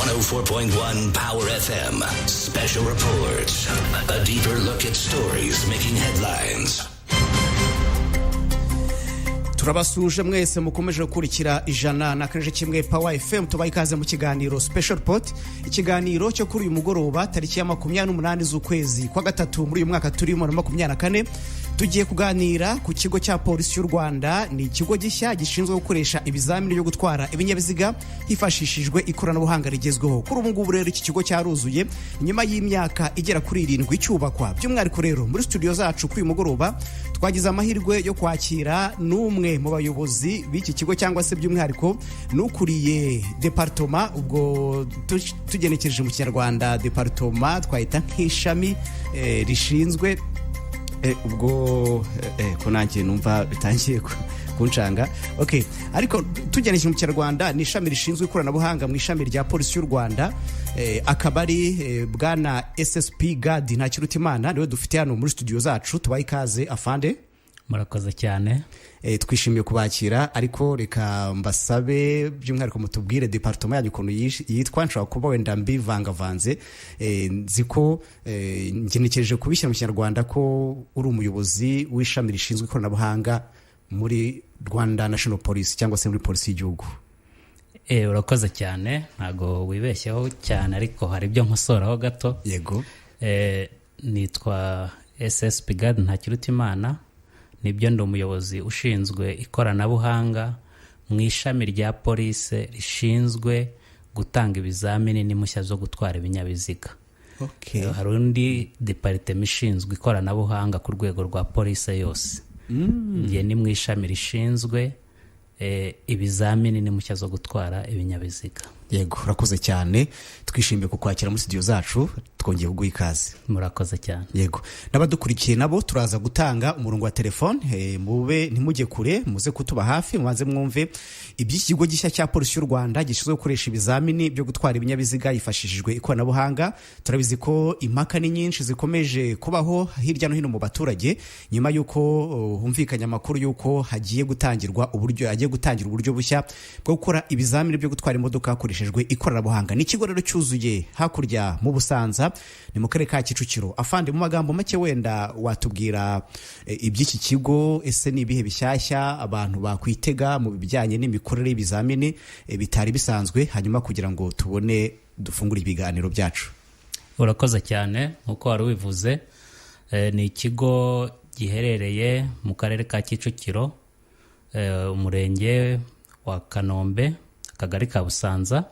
104.1 Power FM. Special reports. A deeper look at stories making headlines. Turabasuje mwese mukomeje gukurikira ijana na kanje kimwe Power FM tubaye ikaze mu kiganiro Special Report, ikiganiro cyo kuri uyu mugoroba tariki ya 28 z'ukwezi kwa gatatu muri uyu mwaka turimo na 24. Tugiye kuganira ku kigo cya Polisi y'u Rwanda. Ni ikigo gishya gishinzwe gukoresha ibizamini byo gutwara ibinyabiziga hifashishijwe ikoranabuhanga rigezweho. Kuri ubu ngubu rero iki kigo cyaruzuye nyuma y'imyaka igera kuri 7 cyubakwa. By'umwihariko rero muri studio zacu kuri uyu mugoroba twagize amahirwe yo kwakira n'umwe mu bayobozi b'iki kigo cyangwa se by'umwihariko n'ukuriye departement, ubwo tugenekereje mu Kinyarwanda departement twahita nk'ishami rishinzwe ubwo ko nanjye numva bitangiye kuncanga. Okay, ariko tugenekereje mu Kinyarwanda ni ishami rishinzwe ikoranabuhanga mu ishami rya Polisi y'u Rwanda. Akaba ari bwana SSP Gadi Ntakirutimana niwe dufite hano muri studio zacu. Tubaye ikaze afande. Murakoze cyane. Twishimiye kubakira, ariko reka mbasabe by'umwihariko mutubwire departement yanyu ukuntu yitwa. Nshobora kuba wenda mbivangavanze, nziko ngenekereje kubishyira mu Kinyarwanda ko uri umuyobozi w'ishami rishinzwe ikoranabuhanga muri Rwanda National Police cyangwa se muri Polisi y'igihugu. Urakoze cyane, ntago wibeshyeho cyane, ariko hari ibyo nkosoraho gato. Yego. Nitwa SSP Gadi Ntakirutimana, nibyo ndi umuyobozi ushinzwe ikoranabuhanga mu ishami rya Polisi rishinzwe gutanga ibizamini n'impushya zo gutwara ibinyabiziga. Okay. Hari undi departement ishinzwe ikoranabuhanga ku rwego rwa Polisi yose. Ngiye ni mu ishami rishinzwe ibizamini n'impushya zo gutwara ibinyabiziga. Yego, urakoze cyane. Twishimiye kukwakira muri studio zacu, twongeye kuguha ikaze. Murakoze cyane. Yego, n'abadukurikiye nabo turaza gutanga umurongo wa telefone, mube ntimujye kure, muze kutuba hafi mubanze mwumve iby'ikigo gishya cya Polisi y'u Rwanda gishinzwe gukoresha ibizamini byo gutwara ibinyabiziga hifashishijwe ikoranabuhanga. Turabizi ko impaka ni nyinshi zikomeje kubaho hirya no hino mu baturage nyuma yuko humvikanye amakuru yuko hagiye gutangira uburyo bushya bwo gukora ibizamini byo gutwara imodoka hakoreshejwe ikoranabuhanga. Ni ikigo rero cyuzuye hakurya mu Busanza, ni mu karere ka Kicukiro. Afande, mu magambo make wenda watubwira iby'iki kigo, ese ni ibihe bishyashya abantu bakwitega mu bijyanye n'imikorere y'ibizamini bitari bisanzwe, hanyuma kugira ngo tubone dufungure ibiganiro byacu. Urakoze cyane. Nkuko wari wivuze, ni ikigo giherereye mu karere ka Kicukiro, umurenge wa Kanombe, akagari ka Busanza.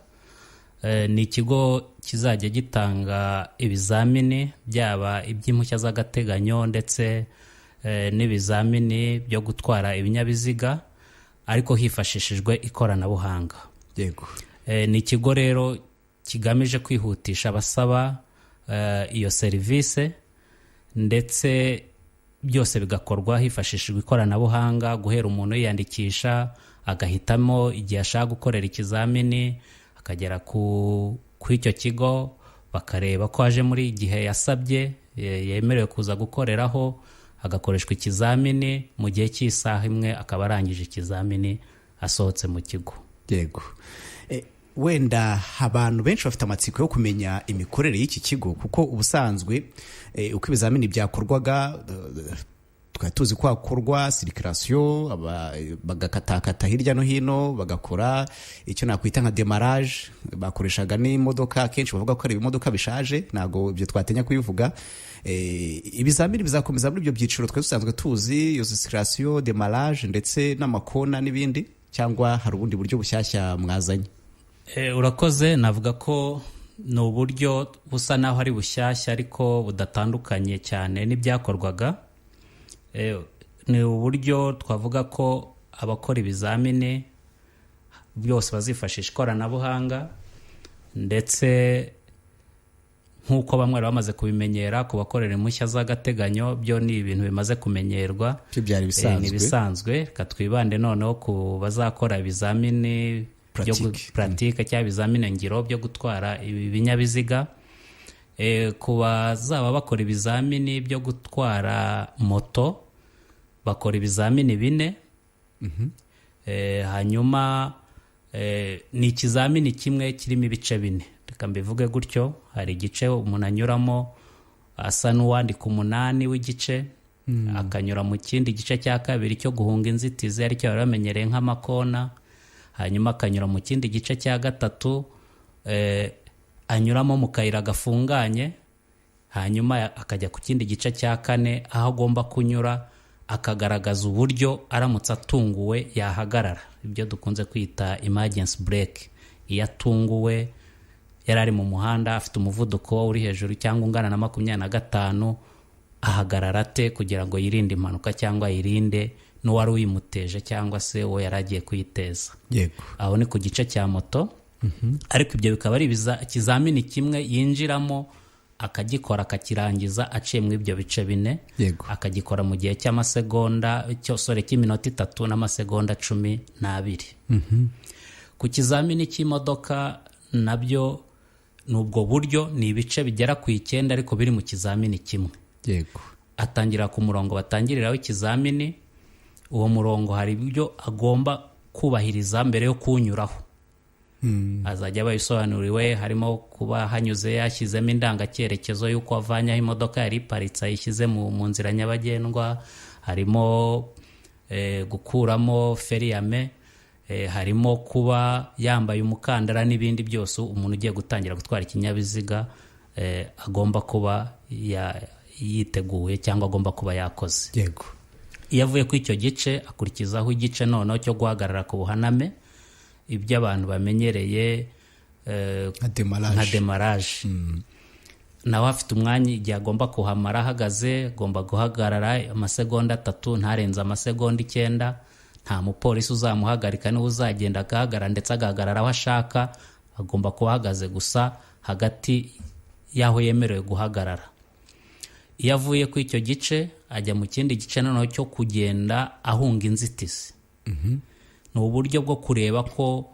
Ni ikigo kizajya gitanga ibizamini byaba iby'impushya z'agateganyo ndetse n'ibizamini byo gutwara ibinyabiziga ariko hifashishijwe ikoranabuhanga. Yego. Ni ikigo rero kigamije kwihutisha abasaba iyo serivisi, ndetse byose bigakorwa hifashishijwe ikoranabuhanga, guhera umuntu yiyandikisha agahitamo igihe ashaka gukorera ikizamini, akagera ku icyo kigo bakareba ko aje muri igihe yasabye yemerewe kuza gukoreraho, agakoreshwa ikizamini mu gihe cy'isaha imwe akaba arangije ikizamini asohotse mu kigo. Yego. Wenda abantu benshi bafite amatsiko yo kumenya imikorere y'iki kigo, kuko ubusanzwe uko ibizamini byakorwaga twari tuzi ko hakorwa circulation, bagakatakata hirya no hino, bagakora icyo nakwita nka demarrage, bakoreshaga n'imodoka. Kenshi bavuga ko ari ibimodoka bishaje, ntago ibyo twatenya kubivuga. Ibizamini bizakomeza muri ibyo byiciro twari dusanzwe tuzi, iyo circulation, demarrage ndetse n'amakona n'ibindi, cyangwa hari ubundi buryo bushyashya mwazanye? Urakoze. Navuga ko ni uburyo busa naho ari bushyashya ariko budatandukanye cyane n'ibyakorwaga. Ni uburyo twavuga ko abakora ibizamini byose bazifashisha ikoranabuhanga, ndetse nk'uko bamwe bamaze kubimenyera ku bakorera impushya z'agateganyo, byo ni ibintu bimaze kumenyerwa, byari bisanzwe. Reka twibande noneho ku bazakora ibizamini byo pratique cyangwa ibizamini ngiro byo gutwara ibinyabiziga. Ku bazaba bakora ibizamini byo gutwara moto bakora ibizamini 4. Hanyuma ni ikizamini kimwe kirimo ibice 4. reka mbivuge gutyo, hari igice umuntu anyuramo asa n'uwandika 8 w'igice, akanyura mu kindi gice cya kabiri cyo guhunga inzitizi aricyo bari bamenyereye nk'amakona, hanyuma akanyura mu kindi gice cya gatatu anyuramo mu kayira gafunganye, hanyuma akajya ku kindi gice cya kane aho agomba kunyura akagaragaza uburyo aramutse atunguwe yahagarara, ibyo dukunze kwita emergency break. Iyo atunguwe yari ari mu muhanda afite umuvuduko uri hejuru cyangwa ungana na 25, ahagarara ate kugira ngo yirinde impanuka cyangwa yirinde n'uwari uyimuteje cyangwa se uwo yari agiye kuyiteza. Yego. Aho ni ku gice cya moto. Ariko ibyo bikaba ari ikizamini kimwe yinjiramo akagikora akakirangiza aciye mu ibyo bice 4. Yego. Akagikora mu gihe cy'amasegonda cy'iminota 3 n'amasegonda 12. Ku kizamini cy'imodoka nabyo nubwo buryo ni ibice bigera ku 9 ariko biri mu kizamini kimwe. Yego. Atangira ku murongo batangiriraho ikizamini, uwo murongo hari ibyo agomba kubahiriza mbere yo kuwunyuraho. Azajya abayisobanuriwe, harimo kuba hanyuze yashyizemo indangacyerekezo y'uko avanye aho imodoka yari iparitse ayishyize mu nzira nyabagendwa, harimo gukuramo feriyame, harimo kuba yambaye umukandara n'ibindi byose umuntu ugiye gutangira gutwara ikinyabiziga agomba kuba yiteguye cyangwa agomba kuba yakoze. Yego. Iyo avuye ku icyo gice akurikizaho igice noneho cyo guhagarara ku buhaname, ibyo abantu bamenyereye nka demarage. Nawe afite umwanya igihe agomba kuhamara ahagaze, agomba guhagarara amasegonda 3 ntarenza amasegonda 9. Nta mupolisi uzamuhagarika, niwe uzagenda agahagarara ndetse agahagarara aho ashaka, agomba kuba ahagaze gusa hagati y'aho yemerewe guhagarara. Iyo avuye ku icyo gice ajya mu kindi gice noneho cyo kugenda ahunga inzitizi. Ni uburyo bwo kureba ko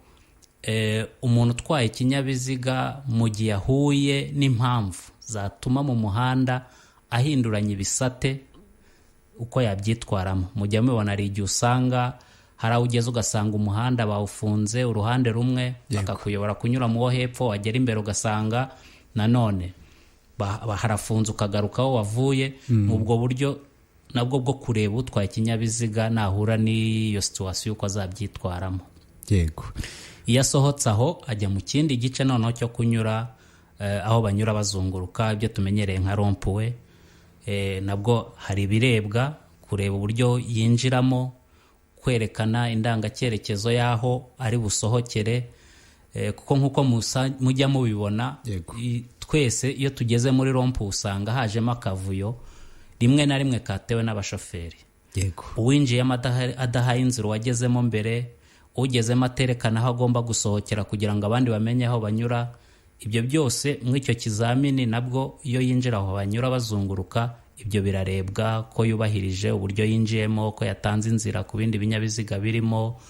umuntu utwaye ikinyabiziga mu gihe ahuye n'impamvu zatuma mu muhanda ahinduranya ibisate uko yabyitwaramo. Mu gihe mubibona hari igihe usanga hari aho ugeze ugasanga umuhanda bawufunze uruhande rumwe, bakakuyobora kunyura mu wo hepfo, wagera imbere ugasanga nanone harafunze ukagaruka aho wavuye. Ubwo buryo nabwo bwo kureba utwaye ikinyabiziga nahura n'iyo situation uko azabyitwaramo. Yego. Iyo asohotse aho ajya mu kindi gice noneho cyo kunyura aho banyura bazunguruka, ibyo tumenyereye nka rompuwe. Nabwo hari ibirebwa, kureba uburyo yinjiramo, kwerekana indangacyerekezo y'aho ari busohokere, kuko nk'uko mujya mubibona twese iyo tugeze muri rompuwe usanga hajemo akavuyo rimwe na rimwe katewe n'abashoferi. Yego. Uwinjiyemo adahaye inzira wagezemo mbere, ugezemo aterekana aho agomba gusohokera kugira ngo abandi bamenye aho banyura. Ibyo byose muri icyo kizamini nabwo iyo yinjira aho banyura bazunguruka, ibyo birarebwa ko yubahirije uburyo yinjiyemo, ko yatanze inzira ku bindi binyabiziga birimo,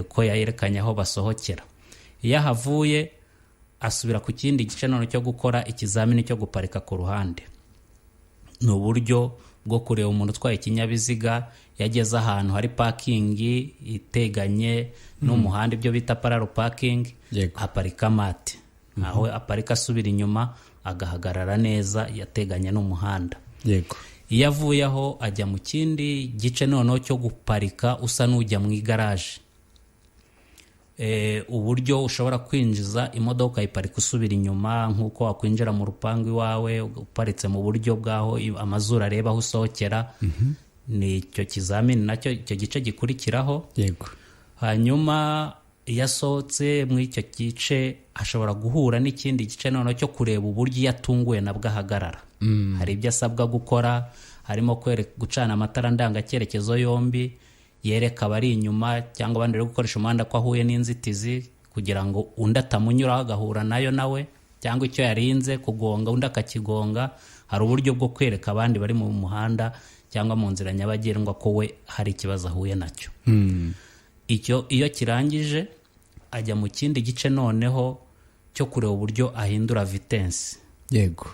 ko yerekanye aho basohokera. Iyo ahavuye asubira ku kindi gice none cyo gukora ikizamini cyo guparika ku ruhande. Ni uburyo bwo kureba umuntu utwaye ikinyabiziga yageze ahantu hari parking iteganye n'umuhanda, ibyo bita parallel parking, aparika mate. Aho aparika asubira inyuma agahagarara neza yateganye n'umuhanda. Yego. Iyo avuye aho ajya mu kindi gice noneho cyo guparika usa n'ujya mu igaraje. Uburyo ushobora kwinjiza imodoka ukayiparika usubira inyuma nk'uko wakwinjira mu rupangu iwawe uparitse mu buryo bwaho amazuru areba aho usohokera. Ni icyo kizamini nacyo icyo gice gikurikiraho. Yego. Hanyuma iyo asohotse muri icyo gice ashobora guhura n'ikindi gice noneho cyo kureba uburyo yatunguwe nabwo ahagarara. Hari ibyo asabwa gukora, harimo gucana amatara ndangacyerekezo yombi, yereka abari inyuma cyangwa abandi bari gukoresha umuhanda ko ahuye n'inzitizi kugira ngo undi atamunyuraho agahura nayo nawe, cyangwa icyo yarinze kugonga undi akakigonga. Hari uburyo bwo kwereka abandi bari mu muhanda cyangwa mu nzira nyabagendwa ko we hari ikibazo ahuye nacyo. Icyo iyo kirangije ajya mu kindi gice noneho cyo kureba uburyo ahindura vitesse. Yego.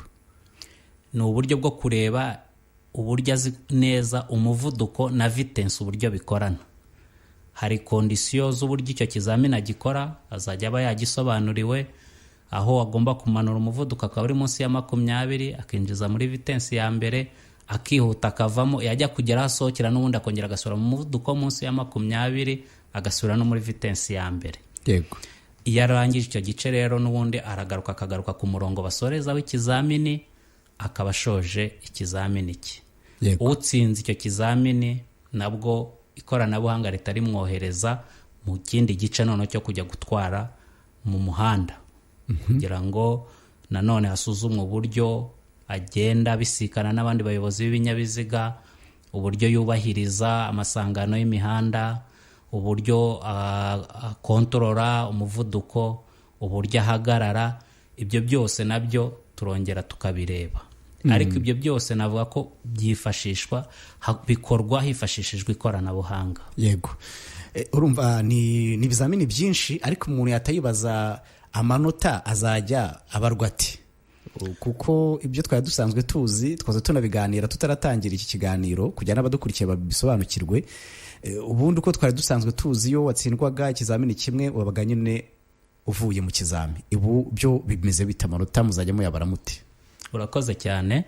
Ni uburyo bwo kureba uburyo azi neza umuvuduko na vitesse uburyo bikorana. Hari kondisiyo z'uburyo icyo kizamini agikora, azajya aba yagisobanuriwe, aho agomba kumanura umuvuduko akaba uri munsi ya 20, akinjiza muri vitensi ya mbere, akihuta akavamo, yajya kugera aho asohokera n'ubundi akongera agasubira mu muvuduko munsi ya 20, agasubira no muri vitensi ya mbere. Yego. Iyo arangije icyo gice rero n'ubundi akagaruka ku murongo basorezaho ikizamini, akaba ashoje ikizamini cye. Yego. Utsinze icyo kizamini nabwo ikoranabuhanga leta rimwohereza mu kindi gice noneho cyo kujya gutwara mu muhanda, kugira ngo nanone hasuzumwe uburyo agenda bisikana n'abandi bayobozi b'ibinyabiziga, uburyo yubahiriza amasangano y'imihanda, uburyo akontorora umuvuduko, uburyo ahagarara. Ibyo byose nabyo turongera tukabireba. Ariko ibyo byose navuga ko byifashishwa, bikorwa hifashishijwe ikoranabuhanga. Yego. Urumva ni ibizamini byinshi, ariko umuntu yatayibaza amanota azajya abarwa ati, kuko ibyo twari dusanzwe tuzi twaza tunabiganira tutaratangira iki kiganiro kugira n'abadukurikiye babisobanukirwe. Ubundi uko twari dusanzwe tuzi, iyo watsindwaga ikizamini kimwe wabaga nyine uvuye mu kizami. Ibu byo bimeze bita amanota muzajya muyabara muti? Urakoze cyane.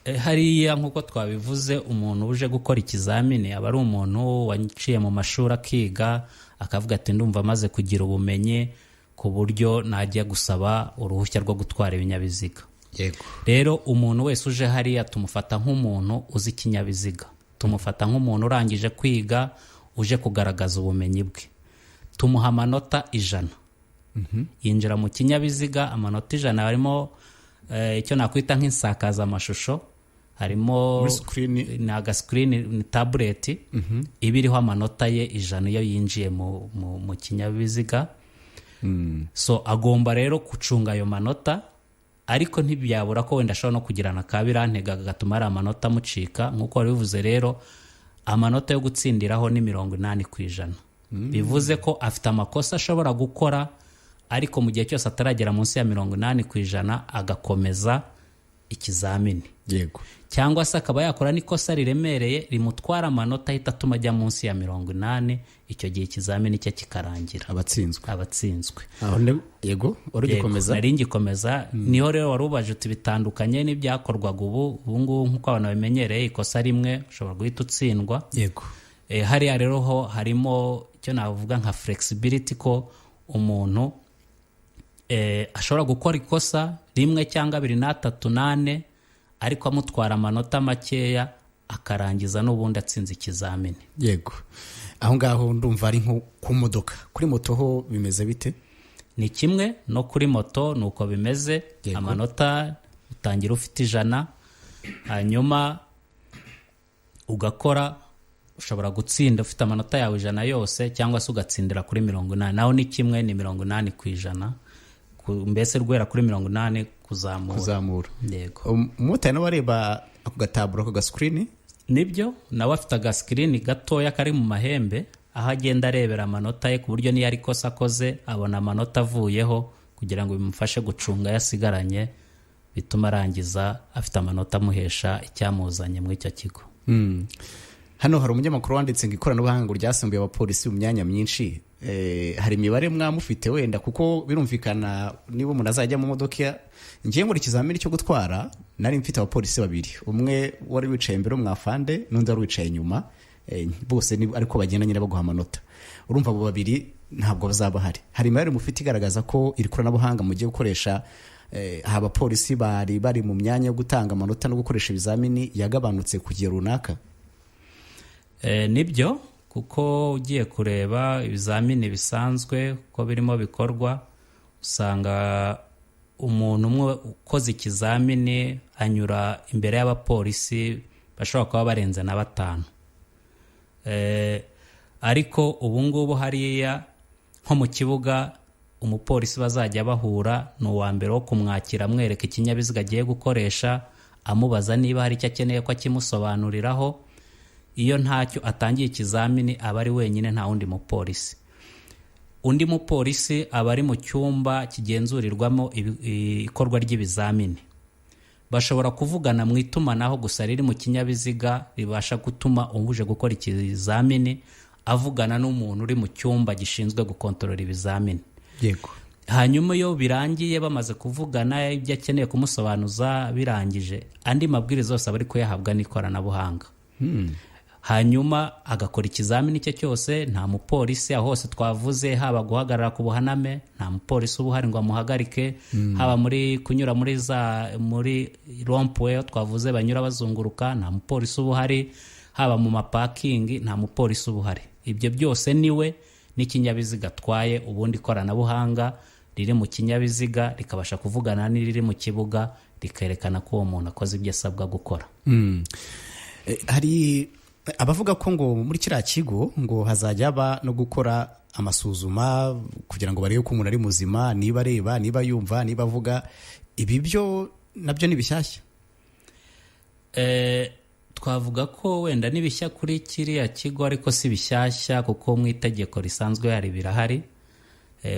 Hariya nk'uko twabivuze, umuntu uje gukora ikizamini aba ari umuntu waciye mu mashuri akiga, akavuga ati ndumva amaze kugira ubumenyi ku buryo najya gusaba uruhushya rwo gutwara ibinyabiziga. Yego. Rero umuntu wese uje hariya tumufata nk'umuntu uzi ikinyabiziga, tumufata nk'umuntu urangije kwiga uje kugaragaza ubumenyi bwe. Tumuha amanota 100. Yinjira mu kinyabiziga, amanota 100 harimo icyo nakwita nk'insakaza amashusho, harimo naga screen, ni tablet ibiriho amanota ye 100 iyo yinjiye mu kinyabiziga. So agomba rero gucunga ayo manota, ariko ntibyabura ko wenda ashobora no kugirana kabirantega gatuma ari amanota mucika. Nk'uko wari bivuze rero, amanota yo gutsindiraho ni 80%. Bivuze ko afite amakosa ashobora gukora, ariko mu gihe cyose ataragera munsi ya 80% agakomeza ikizamini. Yego. Cyangwa se akaba yakora n'ikosa riremereye rimutwara amanota ahita atuma ajya munsi ya 80, icyo gihe ikizamini cye kikarangira. Abatsinzwe. Yego, urugikomeza. Nari ngikomeza. Niho rero warubaje uti bitandukanye n'ibyakorwaga ubu ngubu nk'uko abantu bamenyereye, ikosa rimwe ushobora guhita utsindwa. Yego. Hariya rero ho harimo icyo navuga nka flexibility, ko umuntu ashobora gukora ikosa rimwe cyangwa 2, 3, 4, ariko amutwara amanota makeya akarangiza n'ubundi atsinze ikizamini. Yego. Aho ngaho ndumva ari nko ku modoka. Kuri moto ho bimeze bite? Ni kimwe no kuri moto nuko bimeze. Yego. Amanota utangira ufite 100, hanyuma ugakora, ushobora gutsinda ufite amanota yawe 100 yose, cyangwa se ugatsindira kuri 80. Naho ni kimwe, ni 80%. Mbese rwera kuri 80 kuzamura. Yego. Umumotari nawe areba ako gataburo, ako gascreen? Nibyo, nawe afite agascreen gatoya kari mu mahembe, aho agenda arebera amanota ye, ku buryo niyo ari kosa akoze abona amanota avuyeho, kugira ngo bimufashe gucunga yasigaranye, bituma arangiza afite amanota amuhesha icyamuzanye muri icyo kigo. Hano hari umunyamakuru wanditse ngo ikoranabuhanga ryasimbuye abapolisi mu myanya myinshi. Hari imibare mwamufite wenda, kuko birumvikana niba umuntu azajya mu modoka, ngiye ngo ikizamini cyo gutwara nari mfite abapolisi 2, umwe wari wicaye imbere umwafande n'undi wari wicaye inyuma, bose ariko bagenda nyine baguha amanota. Urumva abo 2 ntabwo bazaba hari imibare mufite igaragaza ko iri koranabuhanga mugiye gukoresha abapolisi bari mu myanya yo gutanga amanota no gukoresha ibizamini yagabanutse ku gihe runaka? Nibyo, kuko ugiye kureba ibizamini bisanzwe ko birimo bikorwa, usanga umuntu umwe ukoze ikizamini anyura imbere y'abapolisi bashobora kuba barenze na 5. Ariko ubu ngubu hariya nko mu kibuga, umupolisi bazajya bahura ni uwa mbere wo kumwakira, amwereka ikinyabiziga agiye gukoresha, amubaza niba hari icyo akeneye ko akimusobanuriraho. Iyo ntacyo atangiye ikizamini aba ari wenyine, nta wundi mupolisi. Undi mupolisi aba ari mu cyumba kigenzurirwamo ikorwa ry'ibizamini. Bashobora kuvugana mu itumanaho gusa riri mu kinyabiziga, ribasha gutuma uje gukora ikizamini avugana n'umuntu uri mu cyumba gishinzwe gukontorora ibizamini. Yego. hanyuma iyo birangiye bamaze kuvugana ibyo akeneye kumusobanuza birangije, andi mabwiriza yose aba ari kuyahabwa n'ikoranabuhanga. Hanyuma agakora ikizamini cye cyose. Nta mupolisi aho hose twavuze, haba guhagarara ku buhaname nta mupolisi uba uhari ngo amuhagarike, haba muri kunyura muri rompwe twavuze banyura bazunguruka nta mupolisi uba uhari, haba mu mapakingi nta mupolisi uba uhari. Ibyo byose niwe n'ikinyabiziga atwaye, ubundi ikoranabuhanga riri mu kinyabiziga rikabasha kuvugana n'iriri mu kibuga rikerekana ko uwo muntu akoze ibyo asabwa gukora. Hari abavuga ko ngo muri kiriya kigo ngo hazajya haba no gukora amasuzuma kugira ngo barebe ko umuntu ari muzima, niba areba, niba yumva, niba avuga. Ibi byo nabyo ni bishyashya? Twavuga ko wenda ni bishya kuri kiriya kigo, ariko si bishyashya kuko mu itegeko risanzwe hari birahari.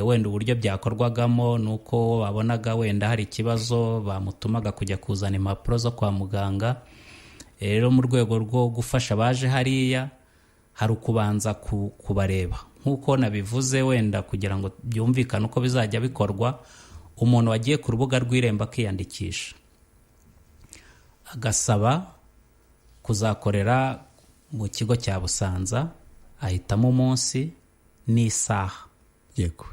Wenda uburyo byakorwagamo ni uko babonaga wenda hari ikibazo bamutumaga kujya kuzana impapuro zo kwa muganga. Rero mu rwego rwo gufasha abaje hariya hari ukubanza kubareba nk'uko nabivuze, wenda kugira ngo byumvikane uko bizajya bikorwa. Umuntu wagiye ku rubuga rw'Irembo akiyandikisha agasaba kuzakorera mu kigo cya Busanza, ahitamo umunsi n'isaha. Yego.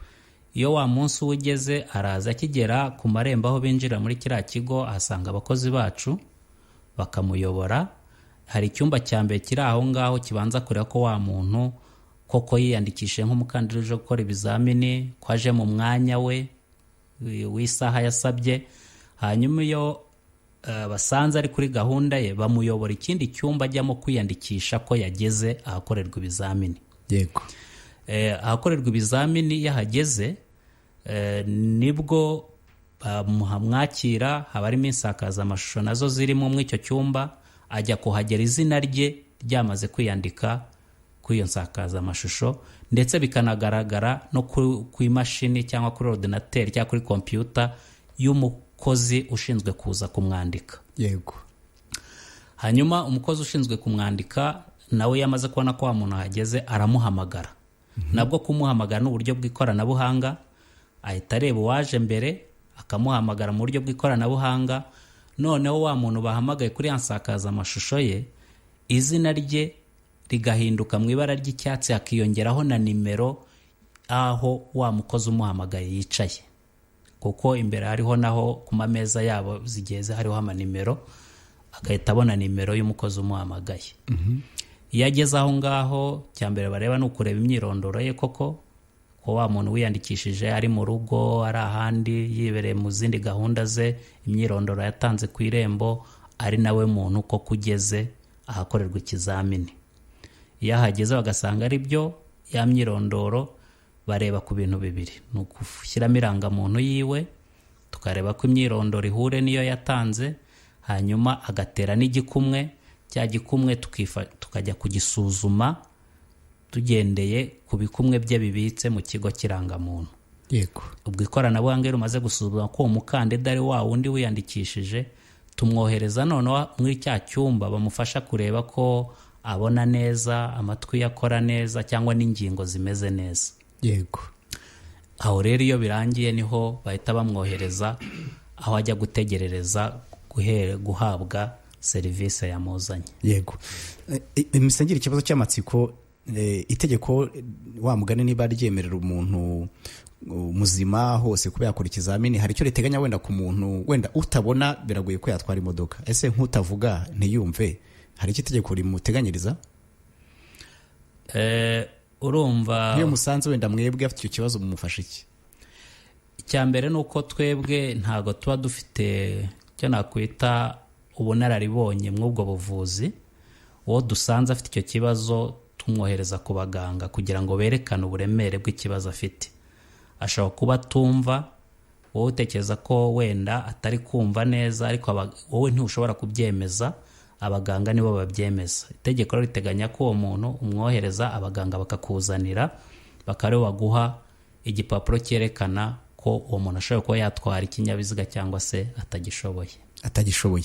Iyo wa munsi ugeze araza, akigera ku marembo aho binjira muri kiriya kigo ahasanga abakozi bacu bakamuyobora. Hari icyumba cya mbere kiri aho ngaho kibanza kureba ko wa muntu koko yiyandikishije nk'umukandida uje gukora ibizamini, ko aje mu mwanya we w'isaha yasabye. Hanyuma iyo basanze ari kuri gahunda ye bamuyobora ikindi cyumba ajyamo kwiyandikisha ko yageze ahakorerwa ibizamini. Yego. Ahakorerwa ibizamini yahageze nibwo bamuhamwakira, haba harimo insakazamashusho nazo zirimo muri icyo cyumba. Ajya kuhagera izina rye ryamaze kwiyandika kuri iyo nsakazamashusho, ndetse bikanagaragara no ku imashini cyangwa kuri ordinateur cyangwa kuri computer y'umukozi ushinzwe kuza kumwandika. Yego. Hanyuma umukozi ushinzwe kumwandika nawe yamaze kubona ko wa muntu ahageze aramuhamagara. Nabwo kumuhamagara n'uburyo bw'ikoranabuhanga, ahita areba uwaje mbere akamuhamagara mu buryo bw'ikoranabuhanga. Noneho wa muntu bahamagaye kuri ya nsakazamashusho ye, izina rye rigahinduka mu ibara ry'icyatsi, hakiyongeraho na nimero aho wa mukozi umuhamagaye yicaye, kuko imbere hariho naho ku mameza yabo zigeze hariho amanimero, agahita abona nimero y'umukozi umuhamagaye. Iyo ageze aho ngaho, cyambere bareba ni ukureba imyirondoro ye koko ko wa muntu wiyandikishije ari mu rugo, ari ahandi yibereye mu zindi gahunda ze, imyirondoro yatanze ku Irembo, ari nawe muntu ko kugeze ahakorerwa ikizamini. Iyo ahageze bagasanga ari byo, ya myirondoro bareba ku bintu bibiri. Ni ugushyiramo irangamuntu yiwe, tukareba ko imyirondoro ihure niyo yatanze, hanyuma agatera n'igikumwe. Cya gikumwe tukajya kugisuzuma tugendeye ku bikumwe bye bibitse mu kigo kirangamuntu. Yego. Ubwo ikoranabuhanga rumaze gusuzuma ko umukandida ari wa wundi wiyandikishije, tumwohereza noneho muri cya cyumba bamufasha kureba ko abona neza, amatwi yakora neza, cyangwa n'ingingo zimeze neza. Yego. Aho rero iyo birangiye niho bahita bamwohereza aho ajya gutegerereza guhabwa serivisi yamuzanye. Yego. Imisangira ikibazo cy'amatsiko, itegeko wa mugani niba ryemerera umuntu muzima hose kuba yakora ikizamini, hari icyo riteganya wenda ku muntu wenda utabona biragoye ko yatwara imodoka, ese nk'utavuga ntiyumve, hari icyo itegeko rimuteganyiriza? Urumva iyo musanze wenda mwebwe afite icyo kibazo mumufasha iki? Icyambere ni uko twebwe ntago tuba dufite icyo nakwita ubunararibonye mw'ubwo buvuzi. Uwo dusanze afite icyo kibazo tumwohereza ku baganga kugira ngo berekane uburemere bw'ikibazo afite. Ashobora kuba tumva, wowe utekereza ko wenda atari kumva neza, ariko wowe ntushobora kubyemeza, abaganga nibo babyemeza. Itegeko riteganya ko uwo muntu umwohereza abaganga bakakuzanira, bakaba baguha igipapuro cyerekana ko uwo muntu ashobora kuba yatwara ikinyabiziga cyangwa se atagishoboye. atagishoboye.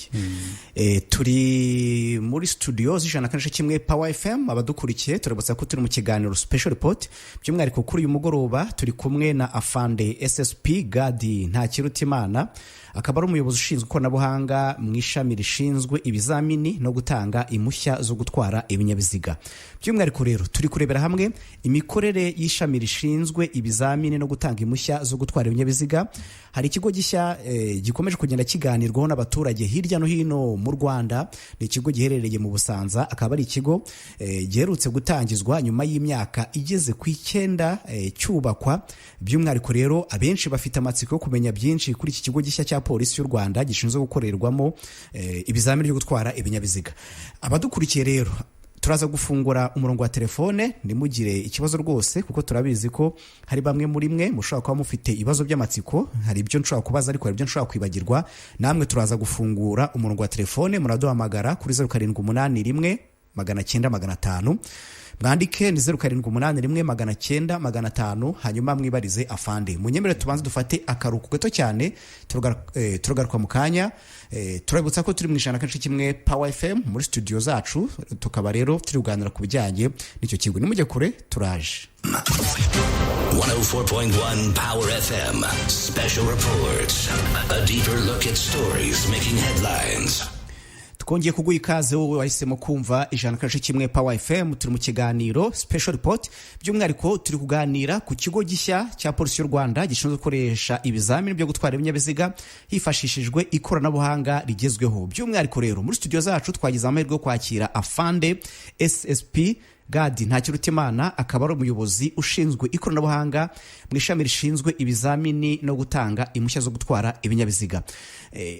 Turi muri studio z'ijana kanshi kimwe Power FM. Abadukurikiye turabutsa ko turi mu kiganiro special report, by'umwihariko kuri uyu mugoroba turi kumwe na Afande SSP Gadi Ntakirutimana, akaba ari umuyobozi ushinzwe ikoranabuhanga mu ishami rishinzwe ibizamini no gutanga impushya zo gutwara ibinyabiziga. By'umwihariko rero turi kurebera hamwe imikorere y'ishami rishinzwe ibizamini no gutanga impushya zo gutwara ibinyabiziga. Hari ikigo gishya gikomeje kugenda kiganirwaho n'abaturage hirya no hino mu Rwanda. Ni ikigo giherereye mu Busanza, akaba ari ikigo giherutse gutangizwa nyuma y'imyaka igeze ku 9 cyubakwa. By'umwihariko rero abenshi bafite amatsiko yo kumenya byinshi kuri iki kigo gishya cya Polisi y'u Rwanda gishinzwe gukorerwamo ibizamini byo gutwara ibinyabiziga. Abadukurikiye rero turaza gufungura umurongo wa telefone, nimugire ikibazo rwose, kuko turabizi ko hari bamwe muri mwe mushobora kuba mufite ibibazo by'amatsiko. Hari ibyo nshobora kubaza ariko hari ibyo nshobora kwibagirwa. Namwe turaza gufungura umurongo wa telefone, muraduhamagara kuri 0781 900 500. Mwandike ni 0781 900 500, hanyuma mwibarize Afande. Munyemere tubanze dufate akaruhuko gato cyane, turagaruka mu kanya. Turabutsa ko turi mu ijana kanshi kimwe Power FM muri studio zacu, tukaba rero turi kuganira ku bijyanye n'icyo kigo. Nimujye kure, turaje. 104.1 Power FM Special Reports, a deeper look at stories making headlines. Twongeye kuguha ikaze wowe wahisemo kumva ijana kanshi kimwe Power FM. Turi mu kiganiro special report, by'umwihariko turi kuganira ku kigo gishya cya Polisi y'u Rwanda gishinzwe gukoresha ibizamini byo gutwara ibinyabiziga hifashishijwe ikoranabuhanga rigezweho. By'umwihariko rero muri studio zacu twagize amahirwe yo kwakira Afande SSP Gadi Ntakirutimana, akaba ari umuyobozi ushinzwe ikoranabuhanga mu ishami rishinzwe ibizamini no gutanga impushya zo gutwara ibinyabiziga.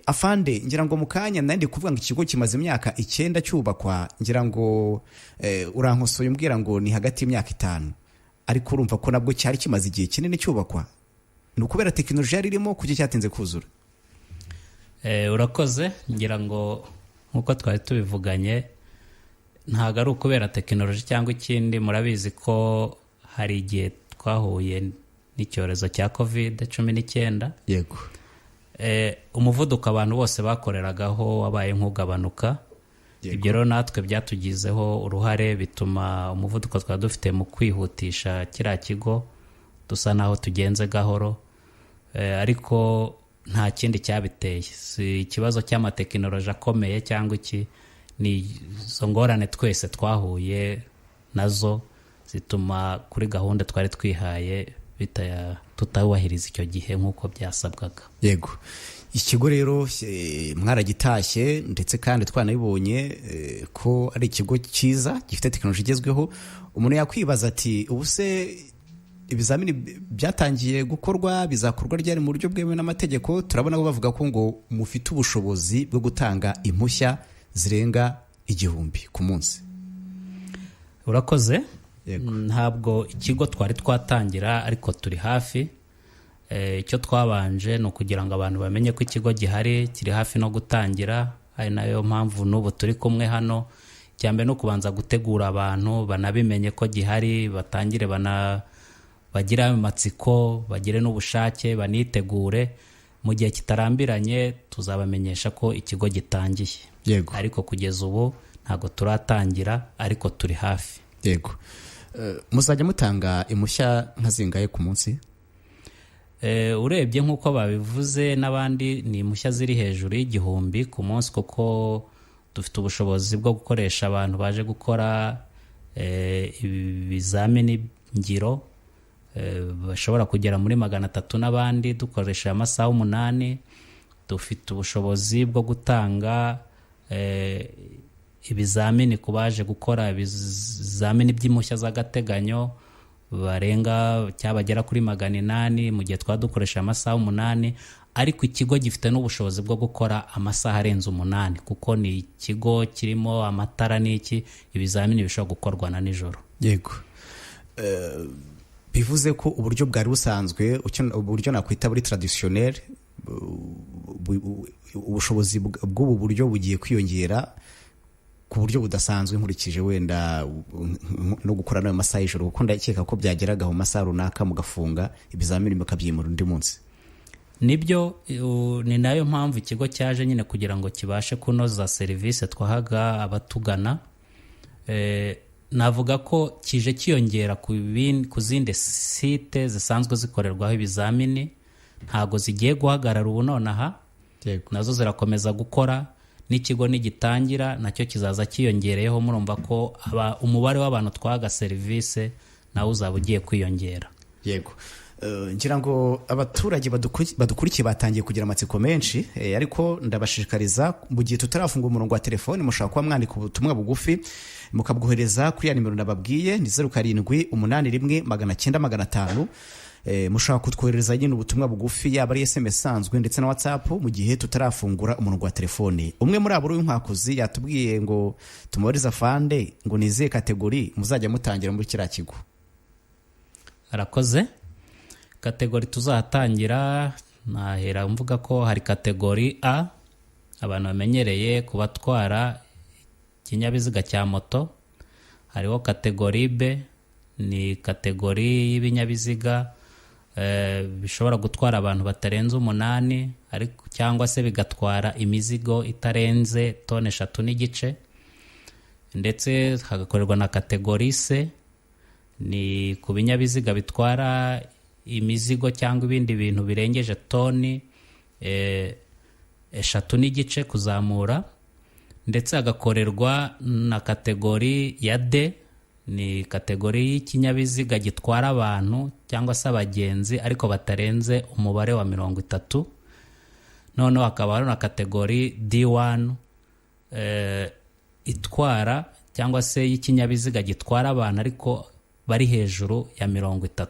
Afande, ngira ngo mukanya nandi kuvuga ngo ikigo kimaze imyaka 9 cyubakwa, ngira ngo urankosoye umbwira ngo ni hagati y'imyaka 5, ariko urumva ko nabwo cyari kimaze igihe kinini cyubakwa. Ni ukubera tekinoloji yari irimo kujya cyatinze kuzura. Urakoze, ngira ngo nkuko twari tubivuganye, ntago ari ukubera tekinoloji cyangwa ikindi. Murabizi ko hari igihe twahuye n'icyorezo cya COVID-19. Yego. Umuvuduko abantu bose bakoreragaho wabaye nk'ugabanuka. Ibyo rero natwe byatugizeho uruhare, bituma umuvuduko twari dufite mu kwihutisha kiriya kigo dusa naho tugenze gahoro, ariko nta kindi cyabiteye. Si ikibazo cy'amatekinoloji akomeye cyangwa iki, ni izo ngorane twese twahuye nazo zituma kuri gahunda twari twihaye tutawahiriza icyo gihe nk'uko byasabwaga. Yego. Ikigo rero mwaragitashye, ndetse kandi twanabibonye ko ari ikigo cyiza gifite tekinoloji igezweho. Umuntu yakwibaza ati ubu se ibizamini byatangiye gukorwa, bizakorwa ryari mu buryo bwemewe n'amategeko? Turabona ko bavuga ko ngo mufite ubushobozi bwo gutanga impushya zirenga 1000 ku munsi. Urakoze. Ntabwo ikigo twari twatangira, ariko turi hafi. Icyo twabanje ni ukugira ngo abantu bamenye ko ikigo gihari, kiri hafi no gutangira. Ari nayo mpamvu n'ubu turi kumwe hano. Cyambe no kubanza gutegura abantu banabimenye ko gihari, batangire bagira amatsiko, bagire n'ubushake, banitegure. Mu gihe kitarambiranye tuzabamenyesha ko ikigo gitangiye. Yego. Ariko kugeza ubu ntago turatangira, ariko turi hafi. Yego. Muzajya mutanga impushya nka zingahe ku munsi? Urebye nk'uko babivuze n'abandi, ni impushya ziri hejuru y'1000 ku munsi, kuko dufite ubushobozi bwo gukoresha abantu baje gukora ibizamini ngiro bashobora kugera muri 300 n'abandi dukoresha amasaha 8. Dufite ubushobozi bwo gutanga ibizamini ku baje gukora ibizamini by'impushya z'agateganyo barenga cyabagera kuri 800 mu gihe twadukoresha amasaha 8. Ariko ikigo gifite n'ubushobozi bwo gukora amasaha arenze 8, kuko ni ikigo kirimo amatara n'iki, ibizamini bishobora gukorwa na nijoro. Yego. Bivuze ko uburyo bwari busanzwe, uburyo nakwita buri traditionnel, ubushobozi bw'ubu buryo bugiye kwiyongera ku buryo budasanzwe nkurikije wenda no gukora nayo masaha y'ijoro, kuko ndakeka ko byageraga mu masaha runaka mugafunga ibizamini mukabyimura undi munsi. nibyo ni nayo mpamvu ikigo cyaje nyine kugira ngo kibashe kunoza serivisi twahaga abatugana. Navuga ko kije kiyongera ku zindi site zisanzwe zikorerwaho ibizamini, ntago zigiye guhagarara ubu nonaha, nazo zirakomeza gukora. N'ikigo nigitangira nacyo kizaza kiyongereyeho, murumva ko umubare w'abantu twahaga serivisi nawe uzaba ugiye kwiyongera. Yego. Ngira ngo abaturage badukurikiye batangiye kugira amatsiko menshi, ariko ndabashishikariza mu gihe tutarafunga umurongo wa telefoni mushaka kuba mwandika ubutumwa bugufi mukabwohereza kuri ya nimero nababwiye ni 0781900500. Mushaka kutwohereza nyine ubutumwa bugufi yaba ari SMS sanzwe ndetse na WhatsApp mu gihe tutarafungura umurongo wa telefoni. Umwe muri abo w'inkwakuzi yatubwiye ngo tumubariza fande ngo nizihe kategori muzajya mutangira muri kiriya kigo. Arakoze. Kategori tuzatangira nahera mvuga ko hari kategori A, abantu bamenyereye kubatwara ikinyabiziga cya moto. Hariho kategori B, ni kategori y'ibinyabiziga bishobora gutwara abantu batarenze 8 ariko cyangwa se bigatwara imizigo itarenze tone 3.5. Ndetse hagakorerwa na kategori C, ni ku binyabiziga bitwara imizigo cyangwa ibindi bintu birengeje toni 3.5 kuzamura. Ndetse hagakorerwa na kategori ya D, ni kategori y'ikinyabiziga gitwara abantu cyangwa se abagenzi ariko batarenze umubare wa 30. Noneho hakaba hari na kategori D1 itwara cyangwa se y'ikinyabiziga gitwara abantu ariko bari hejuru ya 30.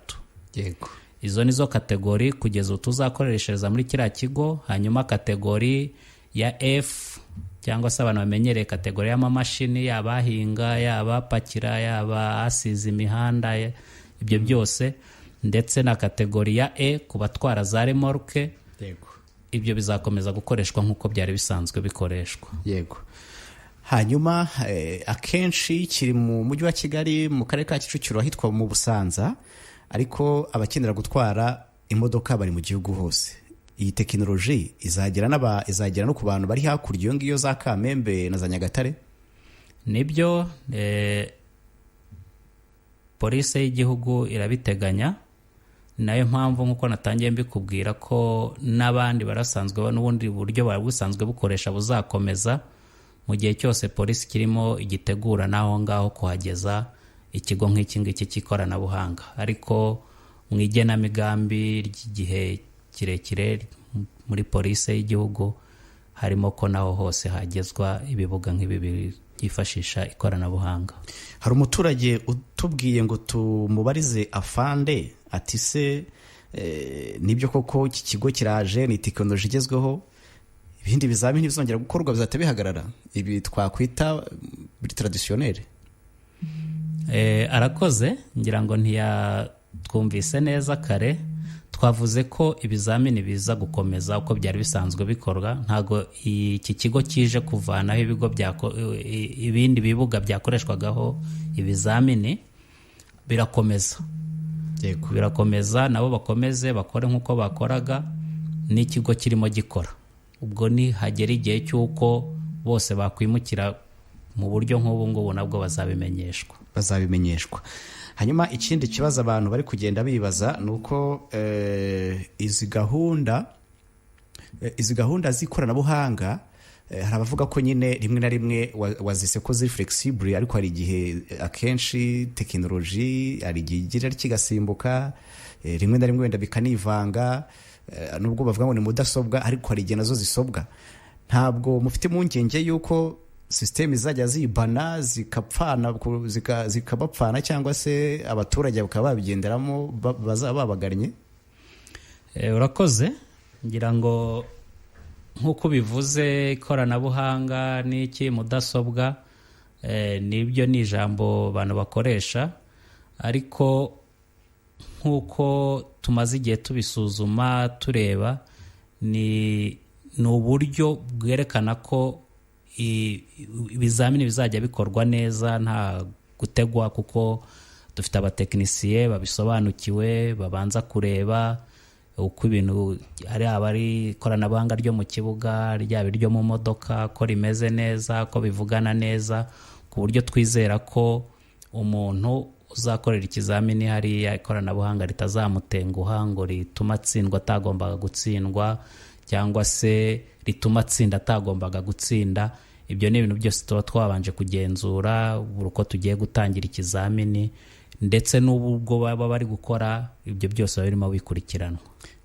Yego. Izo nizo kategori kugeza utuzakoreshereza muri kiriya kigo. Hanyuma kategori ya F cyangwa se abantu bamenyereye kategori y'amamashini, yaba ahinga, yaba apakira, yaba asize imihanda, ibyo byose. Ndetse na kategori ya E ku batwara za remorke. Yego. Ibyo bizakomeza gukoreshwa nk'uko byari bisanzwe bikoreshwa. Yego. Hanyuma akenshi kiri mu mujyi wa Kigali mu karere ka Kicukiro ahitwa mu Busanza, ariko abakenera gutwara imodoka bari mu gihugu hose. Iyi tekinoloji izagera no ku bantu bari hakurya iyo ngiyo za Kamembe na za Nyagatare. Nibyo Polisi y'igihugu irabiteganya, nayo mpamvu nk'uko natangiye mbikubwira ko n'abandi barasanzwe n'ubundi buryo busanzwe bukoresha buzakomeza mu gihe cyose polisi kirimo igitegura naho ngaho kuhageza ikigo nk'iki ngiki cy'ikoranabuhanga. Ariko mu igenamigambi ry'igihe kirekire muri polisi y'igihugu harimo ko naho hose hagezwa ibibuga nk'ibi byifashisha ikoranabuhanga. Hari umuturage utubwiye ngo tumubarize afande ati se nibyo koko iki kigo kiraje, ni tekinoloji igezweho, ibindi bizamini bizongera gukorwa bizahita bihagarara, ibi twakwita biri traditionnel? Arakoze, ngira ngo ntiyatwumvise neza kare. Twavuze ko ibizamini biza gukomeza uko byari bisanzwe bikorwa, ntago iki kigo kije kuvanaho ibindi bibuga byakoreshwagaho ibizamini. Birakomeza. Yego. Birakomeza, nabo bakomeze bakore nk'uko bakoraga, n'ikigo kirimo gikora. Ubwo ni hagera igihe cy'uko bose bakwimukira mu buryo nk'ubu ngubu nabwo bazabimenyeshwa. Hanyuma ikindi kibazo abantu bari kugenda bibaza nuko izi gahunda z'ikoranabuhanga, hari abavuga ko nyine rimwe na rimwe wazise ko ziri flexible, ariko hari igihe akenshi tekinoloji hari igihe igira kigasimbuka, rimwe na rimwe wenda bikanivanga, nubwo bavuga ngo ni mudasobwa ariko hari igihe nazo zisobwa. Ntabwo mufite impungenge yuko system izajya zibana zikabapfana cyangwa se abaturage bakaba babigenderamo bazaba babagannye? Urakoze, ngira ngo nk'uko bivuze ikoranabuhanga n'iki mudasobwa, nibyo ni ijambo abantu bakoresha, ariko nk'uko tumaze igihe tubisuzuma tureba, ni uburyo bwerekana ko ibizamini bizajya bikorwa neza nta gutegwa, kuko dufite abatekinisiye babisobanukiwe babanza kureba uko ibintu ari ikoranabuhanga ryo mu kibuga, ryaba iryo mu modoka, ko rimeze neza, ko bivugana neza, ku buryo twizera ko umuntu uzakorera ikizamini hariya ikoranabuhanga ritazamutenguha ngo rituma atsindwa atagombaga gutsindwa, cyangwa se rituma atsinda atagombaga gutsinda. Ibyo ni ibintu byose tuba twabanje kugenzura buri uko tugiye gutangira ikizamini, ndetse n'ubwo baba bari gukora ibyo byose birimo bikurikiranwa.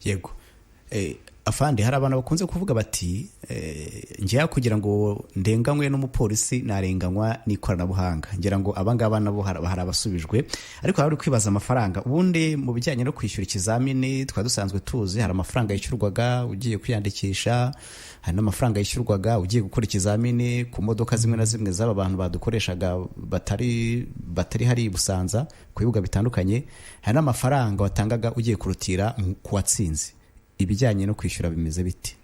Yego. Afande, hari abantu bakunze kuvuga bati ngiye kugira ngo ndenganywe n'umupolisi narenganywa n'ikoranabuhanga. Ngira ngo abangaba nabo hari abasubijwe, ariko hari kwibaza amafaranga. Ubundi mu bijyanye no kwishyura ikizamini twa dusanzwe tuzi hari amafaranga yishyurwaga ugiye kwiyandikisha, hari n'amafaranga yishyurwaga ugiye gukora ikizamini ku modoka zimwe na zimwe z'aba bantu badukoreshaga batari hari Busanza ku bibuga bitandukanye, hari n'amafaranga watangaga ugiye kurutira ku watsinze. Ibijyanye no kwishyura bimeze biti?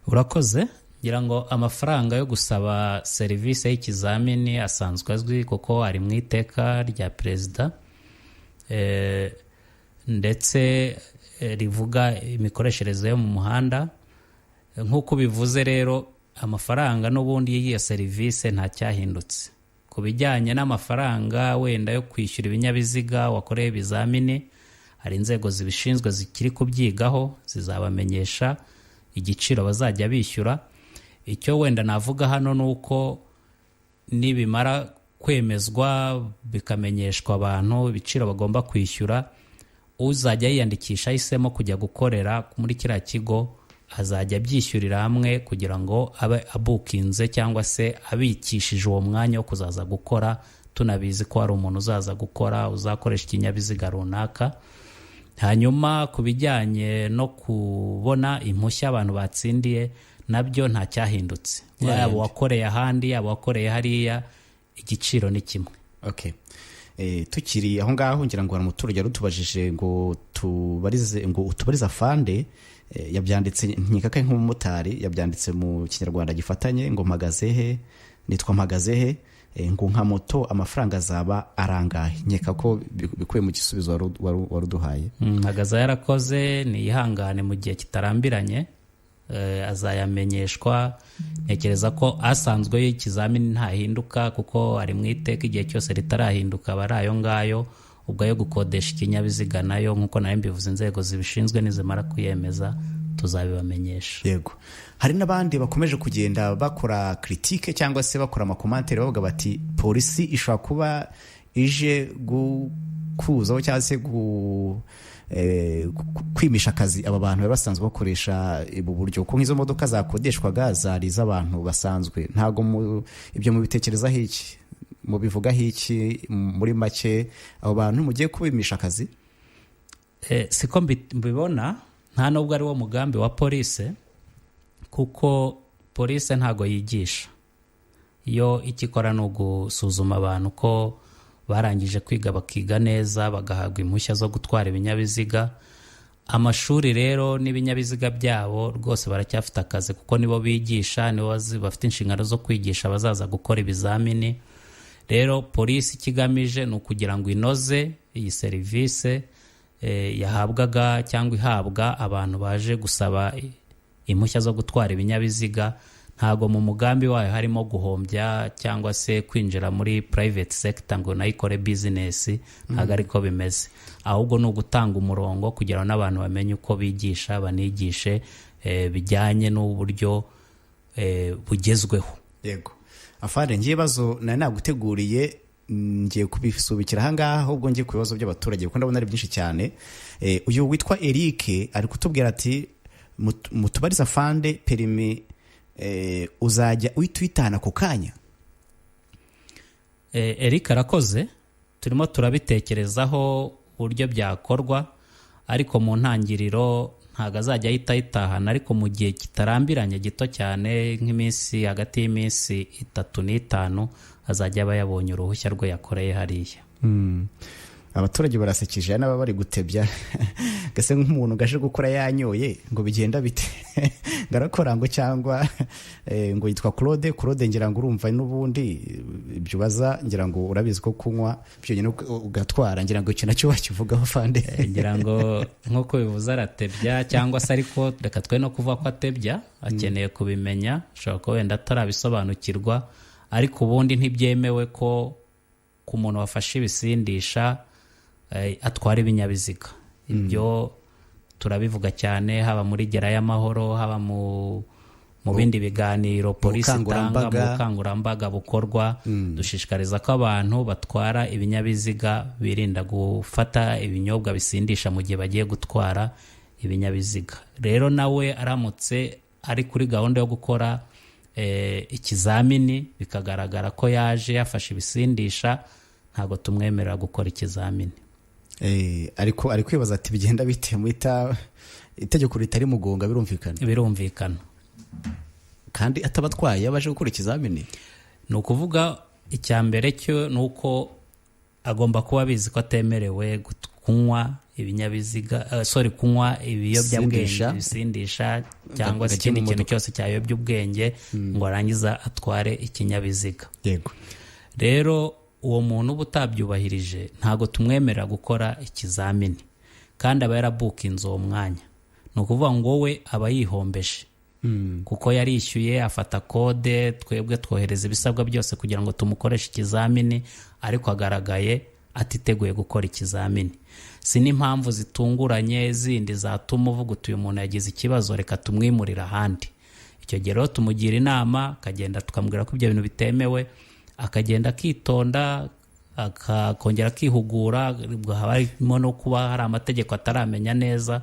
Urakoze. Ngira ngo amafaranga yo gusaba serivisi y'ikizamini asanzwe azwi kuko ari mu iteka rya perezida ndetse rivuga imikoreshereze yo mu muhanda. Nk'uko bivuze rero, amafaranga n'ubundi y'iyo serivisi nta cyahindutse. Ku bijyanye n'amafaranga wenda yo kwishyura ibinyabiziga wakoreye ibizamini, hari inzego zibishinzwe zikiri kubyigaho, zizabamenyesha igiciro bazajya bishyura. Icyo wenda navuga hano ni uko nibimara kwemezwa bikamenyeshwa abantu ibiciro bagomba kwishyura, uzajya yiyandikisha ahisemo kujya gukorera muri kiriya kigo azajya abyishyurira hamwe kugira ngo abe abukinze cyangwa se abikishije uwo mwanya wo kuzaza gukora. Tunabizi ko hari umuntu uzaza gukora, uzakoresha ikinyabiziga runaka. Hanyuma ku bijyanye no kubona impushya abantu batsindiye, nabyo nta cyahindutse. Yaba wakoreye ahandi, yaba wakoreye hariya, igiciro ni kimwe. Okay. Tukiri aho ngaho, ngira ngo hari umuturage rutubajije ngo utubarize Afande, yabyanditse nkikaka nk'umumotari, yabyanditse mu Kinyarwanda gifatanye ngo mpagazehe, nitwa mpagazehe, ngo nka moto amafaranga azaba arangahe. Nkeka ko bikuye mu gisubizo waruduhaye. Mpagaze yarakoze, ni ihangane mu gihe kitarambiranye azayamenyeshwa. Ntekereza ko asanzwe y'ikizamini ntahinduka kuko ari mu iteka, igihe cyose ritarahinduka bari ayo ngayo. Ubwo yo gukodesha ikinyabiziga nayo nk'uko nayo mbivuze, inzego zibishinzwe nizimara kuyemeza tuzabibamenyesha. Yego. Hari n'abandi bakomeje kugenda bakora critique cyangwa se bakora amakomantere bavuga bati polisi ishobora kuba ije gukuzaho cyangwa se kwimisha akazi aba bantu basanzwe bakoresha ubu buryo, kuko nk'izo modoka zakodeshwaga zari iz'abantu basanzwe. Ntago ibyo mubitekerezaho iki, mubivugaho iki? Muri make abo bantu mugiye kubimisha akazi? Siko mbibona, nta nubwo ari wo mugambi wa polisi, kuko polisi ntago yigisha. Iyo ikikora ni ugusuzuma abantu ko barangije kwiga bakiga neza bagahabwa impushya zo gutwara ibinyabiziga. Amashuri rero n'ibinyabiziga byabo rwose baracyafite akazi, kuko nibo bigisha, nibo bafite inshingano zo kwigisha abazaza gukora ibizamini. Rero polisi ikigamije ni ukugira ngo inoze iyi serivisi yahabwaga cyangwa ihabwa abantu baje gusaba impushya zo gutwara ibinyabiziga. Ntago mu mugambi wayo harimo guhombya cyangwa se kwinjira muri private sector ngo nayikore business. Ntago ariko bimeze, ahubwo ni ugutanga umurongo kugira ngo n'abantu bamenye uko bigisha, banigishe bijyanye n'uburyo bugezweho. Yego. Afande, ngiye bazo naguteguriye, ngiye kubisubikira aha ngaha, ahubwo ngiye ku bibazo by'abaturage kuko ndabona ari byinshi cyane. Uyu witwa Eric ari kutubwira ati mutubariza Afande perimi uzajya uhitana ku kanya. Eric arakoze, turimo turabitekerezaho uburyo byakorwa, ariko mu ntangiriro ntago azajya yitahana, ariko mu gihe kitarambiranye gito cyane, nk'iminsi hagati y'iminsi 3 n'5 azajya aba yabonye uruhushya rwe yakoreye hariya. abaturage barasekeje n'aba bari gutebya gase nk'umuntu gaje gukora yanyoye ngo bigenda bite ngarakora ngo cyangwa ngo yitwa Claude ngira ngo urumva n'ubundi ibyo baza ngira ngo urabizi ko kunywa byo nyine ugatwara ngira ngo ikintu cyo wakivugaho fande ngira ngo nkuko bivuze aratebya cyangwa se ariko reka twe no kuvuga ko atebya akeneye kubimenya ashobora ko wenda atarabisobanukirwa ariko ubundi ntibyemewe ko ku muntu wafashe ibisindisha atwara ibinyabiziga ibyo turabivuga cyane haba muri gera y'amahoro haba mu bindi biganiro polisi itanga mu bukangurambaga bukorwa dushishikariza ko abantu batwara ibinyabiziga birinda gufata ibinyobwa bisindisha mu gihe bagiye gutwara ibinyabiziga rero nawe aramutse ari kuri gahunda yo gukora ikizamini bikagaragara ko yaje yafashe ibisindisha ntabwo tumwemerera gukora ikizamini ariko ari kwibaza ati bigenda bite muita itegeko ritari mugonga birumvikana kandi atabatwaye abaje gukora ikizamini ni ukuvuga icyambere cyo nuko agomba kuba bizi ko atemerewe kunywa ibinyabiziga kunywa ibiyobyabwenge bisindisha cyangwa se ikindi kintu cyose cyayobya ubwenge ngo arangiza atware ikinyabiziga yego rero uwo muntu uba utabyubahirije ntago tumwemerera gukora ikizamini kandi aba yarabukinze uwo mwanya ni ukuvuga ngo we aba yihombeje kuko yarishyuye afata kode twebwe twohereza ibisabwa byose kugira ngo tumukoreshe ikizamini ariko agaragaye atiteguye gukora ikizamini si n'impamvu zitunguranye zindi zatuma uvuga uti uyu muntu yagize ikibazo reka tumwimurira ahandi icyo gihe rero tumugira inama akagenda tukamubwira ko ibyo bintu bitemewe akagenda akitonda akongera akihugura haba harimo no kuba hari amategeko ataramenya neza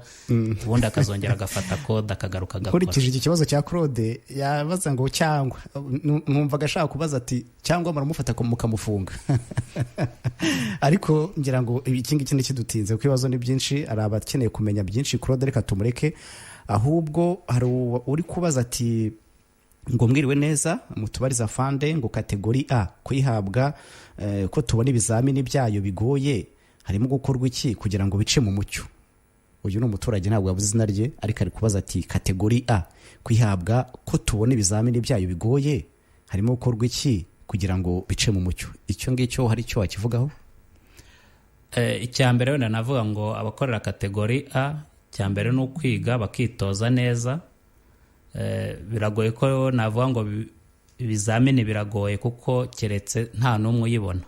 ubundi akazongera agafata kode akagaruka agakora nkurikije iki kibazo cya Claude yabaza ngo cyangwa numva agashaka kubaza ati cyangwa muramufata mukamufunga ariko ngira ngo iki ngiki nikidutinze kuko ibibazo ni byinshi ari abakeneye kumenya byinshi Claude reka tumureke ahubwo hari uri kubaza ati ngo mwiriwe neza mutubariza fande ngo kategori A kuyihabwa ko tubona ibizamini byayo bigoye harimo gukorwa iki kugira ngo bice mu mucyo uyu ni umuturage ntabwo yavuze izina rye ariko ari kubaza ati kategori A kuyihabwa ko tubona ibizamini byayo bigoye harimo gukorwa iki kugira ngo bice mu mucyo icyo ngicyo hari icyo wakivugaho icyambere wenda navuga ngo abakorera kategori A cyambere ni ukwiga bakitoza neza biragoye ko navuga ngo ibizamini biragoye kuko keretse nta n'umwe uyibona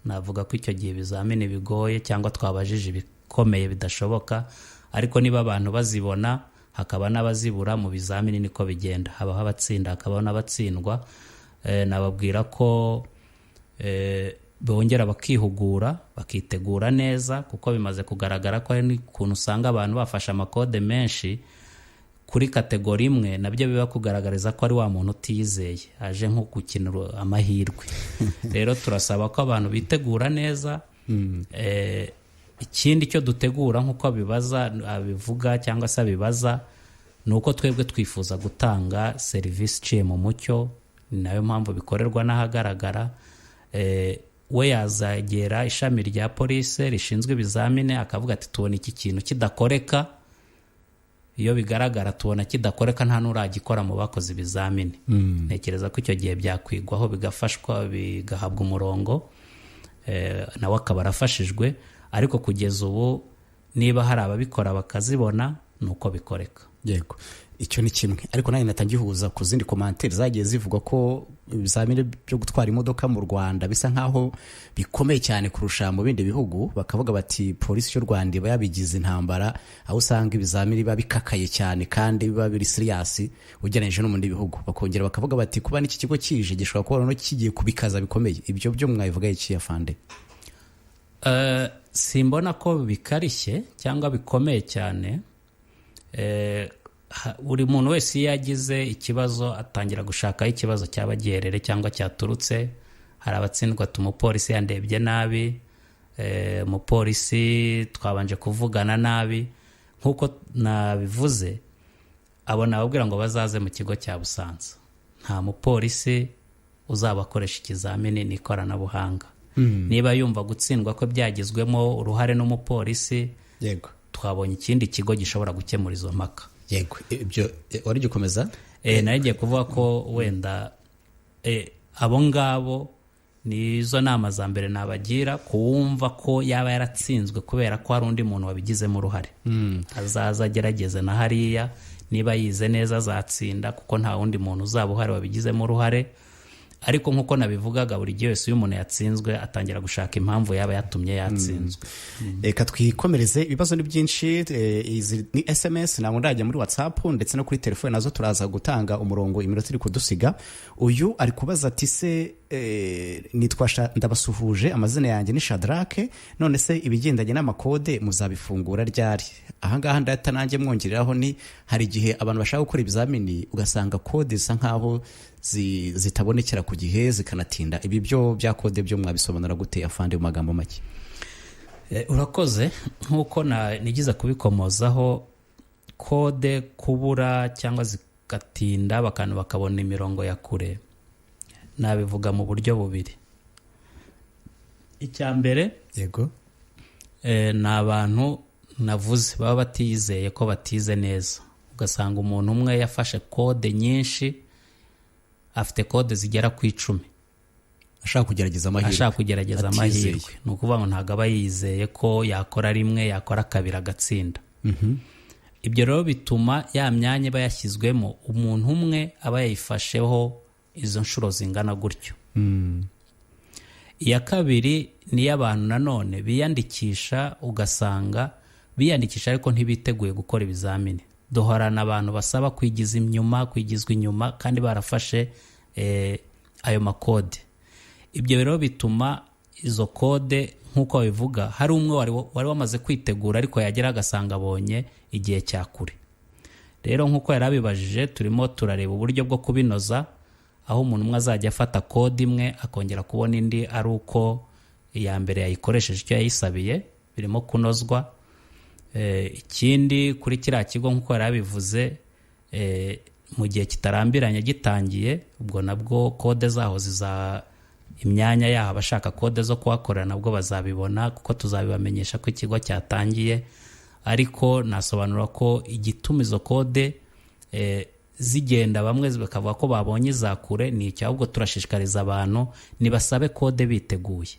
navuga ko icyo gihe ibizamini bigoye cyangwa twabajije ibikomeye bidashoboka ariko niba abantu bazibona hakaba n'abazibura mu bizamini niko bigenda habaho abatsinda hakabaho n'abatsindwa nababwira ko bongera bakihugura bakitegura neza kuko bimaze kugaragara ko hari n'ukuntu usanga abantu bafashe amakode menshi kuri kategori imwe nabyo biba kugaragariza ko ari wa muntu utiyizeye aje nko gukina amahirwe rero turasaba ko abantu bitegura neza ikindi cyo dutegura nk'uko abivuga cyangwa se abibaza ni uko twebwe twifuza gutanga serivisi iciye mu mucyo ni nayo mpamvu bikorerwa n'ahagaragara we yazagera ishami rya polisi rishinzwe ibizamini akavuga ati tubona iki kintu kidakoreka iyo bigaragara tubona kidakoreka nta n'uragikora mu bakoze ibizamini ntekereza ko icyo gihe byakwigwaho bigafashwa bigahabwa umurongo nawe akaba arafashijwe ariko kugeza ubu niba hari ababikora bakazibona ni uko bikoreka yego icyo ni kimwe ariko nawe natangihuza ku zindi komantere zagiye zivuga ko ibizamini byo gutwara imodoka mu Rwanda bisa nkaho bikomeye cyane kurusha mu bindi bihugu bakavuga bati polisi y'u Rwanda iba yabigize intambara aho usanga ibizamini biba bikakaye cyane kandi biba biri serious ugereranije no mu bindi bihugu bakongera bakavuga bati kuba n'iki kigo kije gishobora kuba no kigiye kubikaza bikomeye ibyo byo mwabivuga iki afande simbona ko bikarishye cyangwa bikomeye cyane buri muntu wese iyo yagize ikibazo atangira gushakaho ikibazo cyaba giherere cyangwa cyaturutse hari abatsindwa umupolisi yandebye nabi umupolisi twabanje kuvugana nabi nk'uko nabivuze abo nababwira ngo bazaze mu kigo cya Busanza nta mupolisi uzabakoresha ikizamini n'ikoranabuhanga niba yumva gutsindwa ko byagizwemo uruhare n'umupolisi, yego, twabonye ikindi kigo gishobora gukemura izo mpaka. Yego, ibyo wari gikomeza. Nari ngiye kuvuga ko wenda abo ngabo nizo nama za mbere nabagira, kuwumva ko yaba yaratsinzwe kubera ko hari undi muntu wabigizemo uruhare, azaza agerageze na hariya, niba yize neza azatsinda kuko nta wundi muntu uzaba uhari wabigizemo uruhare. Ariko nk'uko nabivugaga, buri gihe wese iyo umuntu yatsinzwe atangira gushaka impamvu yaba yatumye yatsinzwe. Reka twikomereze, ibibazo ni byinshi. Izi ni SMS, ntabwo ndajya muri WhatsApp ndetse no kuri telefone nazo turaza gutanga umurongo iminota iri kudusiga. Uyu ari kubaza ati se nitwa ndabasuhuje, amazina yanjye ni Shadrake, none se ibigendanye n'amakode muzabifungura ryari? Ahangaha ndahita nanjye mwongereraho, ni hari igihe abantu bashaka gukora ibizamini ugasanga kode zisa nkaho zitabonekera ku gihe zikanatinda. Ibi byo bya kode byo mwabisobanura gute afande mu magambo make? Urakoze. Nk'uko nigize kubikomozaho, kode kubura cyangwa zikatinda bakantu bakabona imirongo ya kure, nabivuga mu buryo bubiri. Icya mbere, yego, ni abantu navuze baba batizeye ko batize neza. Ugasanga umuntu umwe yafashe kode nyinshi, afite kode zigera ku 10, ashaka kugerageza amahirwe. Ni ukuvuga ngo ntabwo aba yizeye ko yakora rimwe, yakora kabiri agatsinda. Ibyo rero bituma ya myanya iba yashyizwemo umuntu umwe aba yayifasheho izo nshuro zingana gutyo. Iya kabiri ni y'abantu nanone biyandikisha, ugasanga biyandikisha ariko ntibiteguye gukora ibizamini. Duhorana abantu basaba kwigizwa inyuma kandi barafashe ayo makode. Ibyo rero bituma izo kode nk'uko babivuga, hari umwe wari wamaze kwitegura ariko yagera agasanga abonye igihe cya kure. Rero nk'uko yari abibajije, turimo turareba uburyo bwo kubinoza, aho umuntu umwe azajya afata kode imwe akongera kubona indi ari uko iya mbere yayikoresheje icyo yayisabiye. Birimo kunozwa. Ikindi kuri kiriya kigo nk'uko yari abivuze, mu gihe kitarambiranye gitangiye, ubwo nabwo kode zaho imyanya yaho abashaka kode zo kuhakorera nabwo bazabibona, kuko tuzabibamenyesha ko ikigo cyatangiye. Ariko nasobanura ko igituma izo kode zigenda bamwe bakavuga ko babonye izakure ni icyo, ahubwo turashishikariza abantu nibasabe kode biteguye.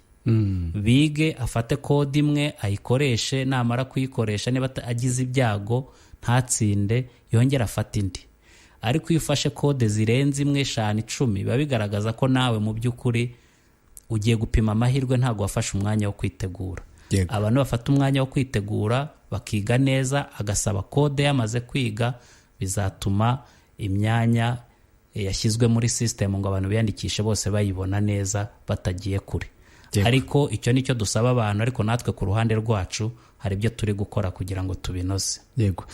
Bige, afate kode imwe ayikoreshe, namara kuyikoresha niba agize ibyago ntatsinde yongera afate indi. Ariko iyo ufashe kode zirenze 1, 5, 10 biba bigaragaza ko nawe mu by'ukuri ugiye gupima amahirwe, ntabwo wafashe umwanya wo kwitegura. Abantu bafata umwanya wo kwitegura bakiga neza, agasaba kode yamaze kwiga, bizatuma imyanya yashyizwe muri system ngo abantu biyandikishe bose bayibona neza batagiye kure. Ariko icyo nicyo dusaba abantu, ariko natwe ku ruhande rwacu hari ibyo turi gukora kugira ngo tubinoze. Yego.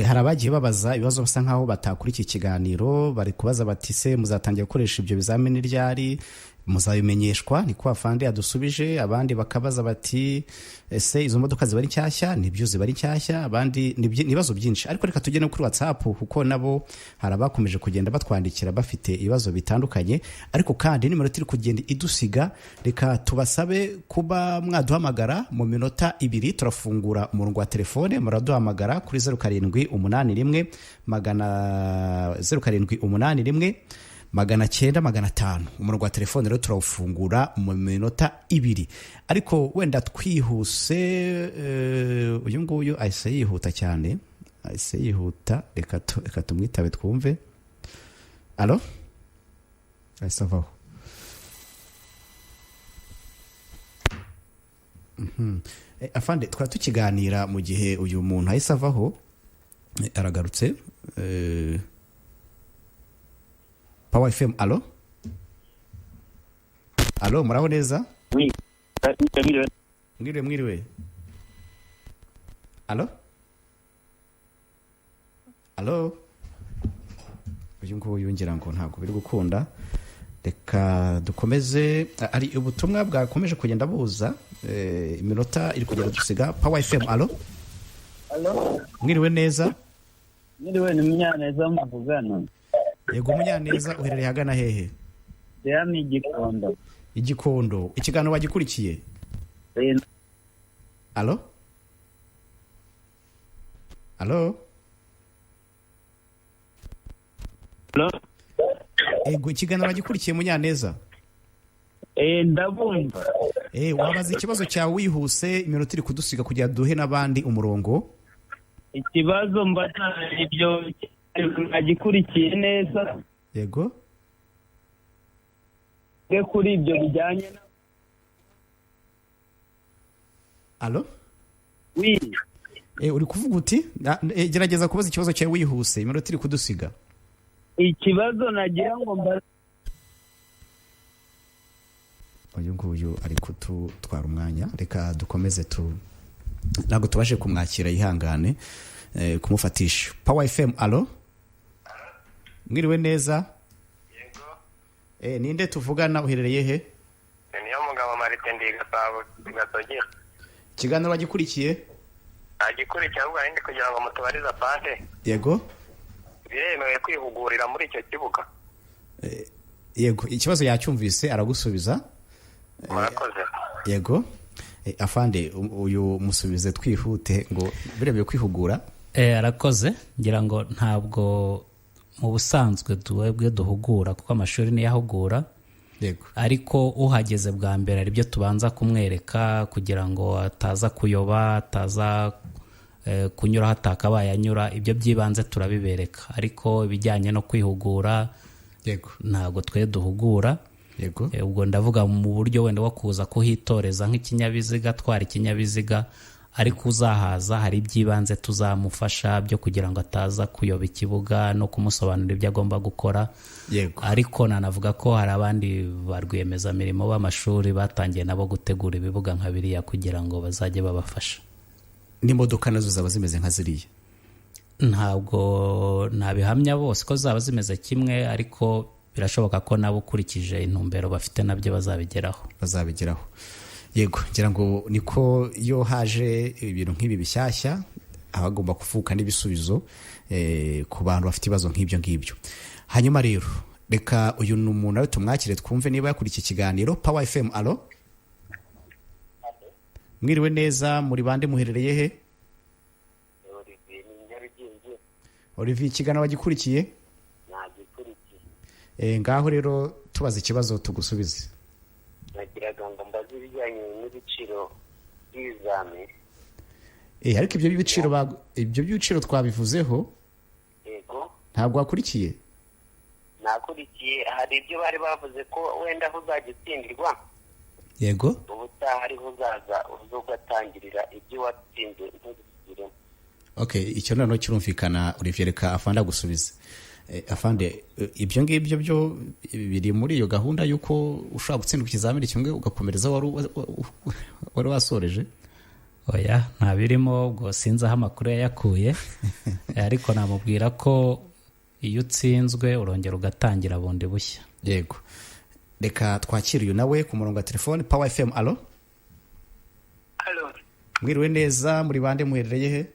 Hari abagiye babaza ibibazo basa nkaho batakuri iki kiganiro, bari kubaza bati se muzatangira gukoresha ibyo bizamini ryari, muzabimenyeshwa? Ni kwa fande adusubije. Abandi bakabaza bati ese izo modoka ziba ari nshyashya? Nibyo ziba ari nshyashya. Abandi nibazo byinshi. Ariko reka tugene kuri WhatsApp kuko nabo hari abakomeje kugenda batwandikira bafite ibibazo bitandukanye. Ariko kandi nimero turi kugenda idusiga, reka tubasabe kuba mwaduhamagara mu minota 2. Turafungura umurongo wa telefone, muraduhamagara kuri 0781 0781 900 umurongo wa telefone. Rero turawufungura mu minota 2. Ariko wenda twihuse, uyu nguyu ahise yihuta cyane, ahise yihuta. Reka tumwitabe twumve. Alo, ahise avaho. Afande, twari tukiganira mu gihe uyu muntu ahise avaho, aragarutse. Power FM, alo? Alo, muraho neza? Mwiriwe. Alo? Uyu nguyu ngira ngo ntabwo biri gukunda. Reka dukomeze. Ari ubutumwa bwakomeje kugenda buza, iminota iri kugenda dusiga. Power FM, alo? Mwiriwe neza? Mwiriwe, ni Munyaneza muvugana. Yego Munyaneza, uherereye hagana hehe? Yami Gikondo. igikondo ikiganiro wagikurikiye? Alo? Ego ikiganiro wagikurikiye Munyaneza? Ndabumva. Wabaza ikibazo cyawe wihuse, iminota iri kudusiga kugira duhe n'abandi umurongo. Ikibazo mbaza ibyo nagikurikiye neza. Yego. Kuri ibyo bijyanye na Alo? Oui. Uri kuvuga uti gerageza kubaza ikibazo cyawe wihuse, iminota iri kudusiga. Ikibazo nagira ngo mbaza uyu nguyu ari kututwara umwanya, reka dukomeze ntabwo tubashe kumwakira, yihangane kumufatisha. Power FM, alo? Mwiriwe neza? Yego. Ninde tuvugana, uherereye he? Niyo mugabo Marite ndi Gasogera. Ikiganiro wagikurikiye? Agikurikiye ahubwo ndi kugira ngo mutubariza pande. Yego. Biremewe kwihugurira muri icyo kibuga? Yego, ikibazo yacyumvise aragusubiza. Murakoze. Yego. Afande uyu musubize twihute ngo biremewe kwihugura. Arakoze, ngira ngo ntabwo mu busanzwe twebwe duhugura kuko amashuri niyo ahugura. Yego. Ariko uhageze bwa mbere ari byo tubanza kumwereka kugira ngo ataza kuyoba, ataza kunyura hatakabaye anyura, ibyo byibanze turabibereka. Ariko ibijyanye no kwihugura, yego, ntabwo twe duhugura. Yego. Ubwo ndavuga mu buryo wenda wo kuza kuhitoreza nk'ikinyabiziga, twara ikinyabiziga, ariko uzahaza hari ibyibanze tuzamufasha byo kugira ngo ataza kuyoba ikibuga no kumusobanurira ibyo agomba gukora. Yego. Ariko nanavuga ko hari abandi barwiyemezamirimo b'amashuri batangiye nabo gutegura ibibuga nka biriya kugira ngo bazajye babafasha. N'imodoka nazo zaba zimeze nka ziriya? Ntabwo nabihamya bose ko zaba zimeze kimwe, ariko birashoboka ko nabo ukurikije intumbero bafite nabyo bazabigeraho. Yego, ngira ngo niko iyo haje ibintu nk'ibi bishyashya abagomba kuvuka n'ibisubizo ku bantu bafite ibibazo nk'ibyo ngibyo. Hanyuma rero reka uyu ni umuntu nawe tumwakire twumve niba yakurikiye ikiganiro. Power FM, alo? Mwiriwe neza, muri bande, muherereye he? Olivier, ikiganiro wagikurikiye? Nagikurikiye. Ngaho rero tubaza ikibazo tugusubize. Nagiraga ngo mbaze ibijyanye n'ibiciro by'ibizamini. Ariko ibyo biciro twabivuzeho. Yego. Ntabwo wakurikiye? Nakurikiye, hari ibyo bari bavuze ko wenda aho uzajya utsindirwa. Yego. Ubutaha ariho uzaza ugatangirira ibyo watsinze ntuzigiremo. Okay, icyo noneho kirumvikana. Olivier, reka afande gusubiza. Afande, ibyo ngibyo byo biri muri iyo gahunda yuko ushobora gutsindwa ikizamini kimwe ugakomereza wari wasoreje? Oya, nta birimo, ubwo sinzi aho amakuru yayakuye. Ariko namubwira ko iyo utsinzwe urongera ugatangira bundi bushya. Yego. Reka twakire uyu nawe ku murongo wa telefone. Power FM, alo? Alo. Mwiriwe neza, muri bande, muherereye he?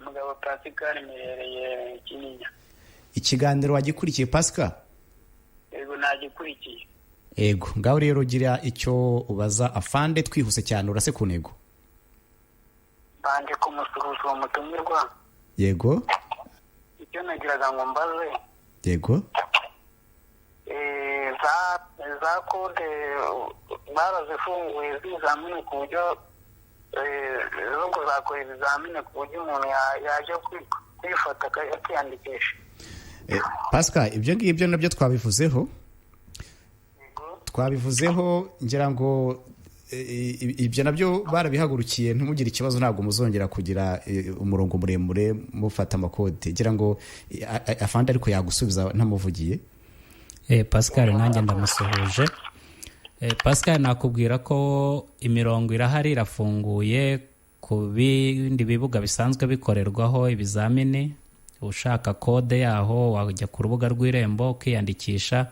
Mugabo Pascal, muherereye Kinyinya. Ikiganiro wagikurikiye Pascal? Yego, nagikurikiye. Yego, ngaho rero gira icyo ubaza afande twihuse cyane, urase ku ntego. Bande kumusuhuza uwo mutumirwa. Yego. Icyo nagiraga ngo mbaze. Yego. Za kode barazifunguye z'ibizamini ku buryo zo kuzakora ibizamini ku buryo umuntu yaje kwifata akiyandikisha. Pascal, ibyo ngibyo nabyo twabivuzeho ngira ngo ibyo nabyo barabihagurukiye, ntimugire ikibazo, ntabwo muzongera kugira umurongo muremure mufata amakode. Ngira ngo afande ariko yagusubiza ntamuvugiye. Pascal, nanjye ndamusuhuje. Pascal, nakubwira ko imirongo irahari, irafunguye ku bindi bibuga bisanzwe bikorerwaho ibizamini. Ushaka kode yaho wajya ku rubuga rw'Irembo ukiyandikisha,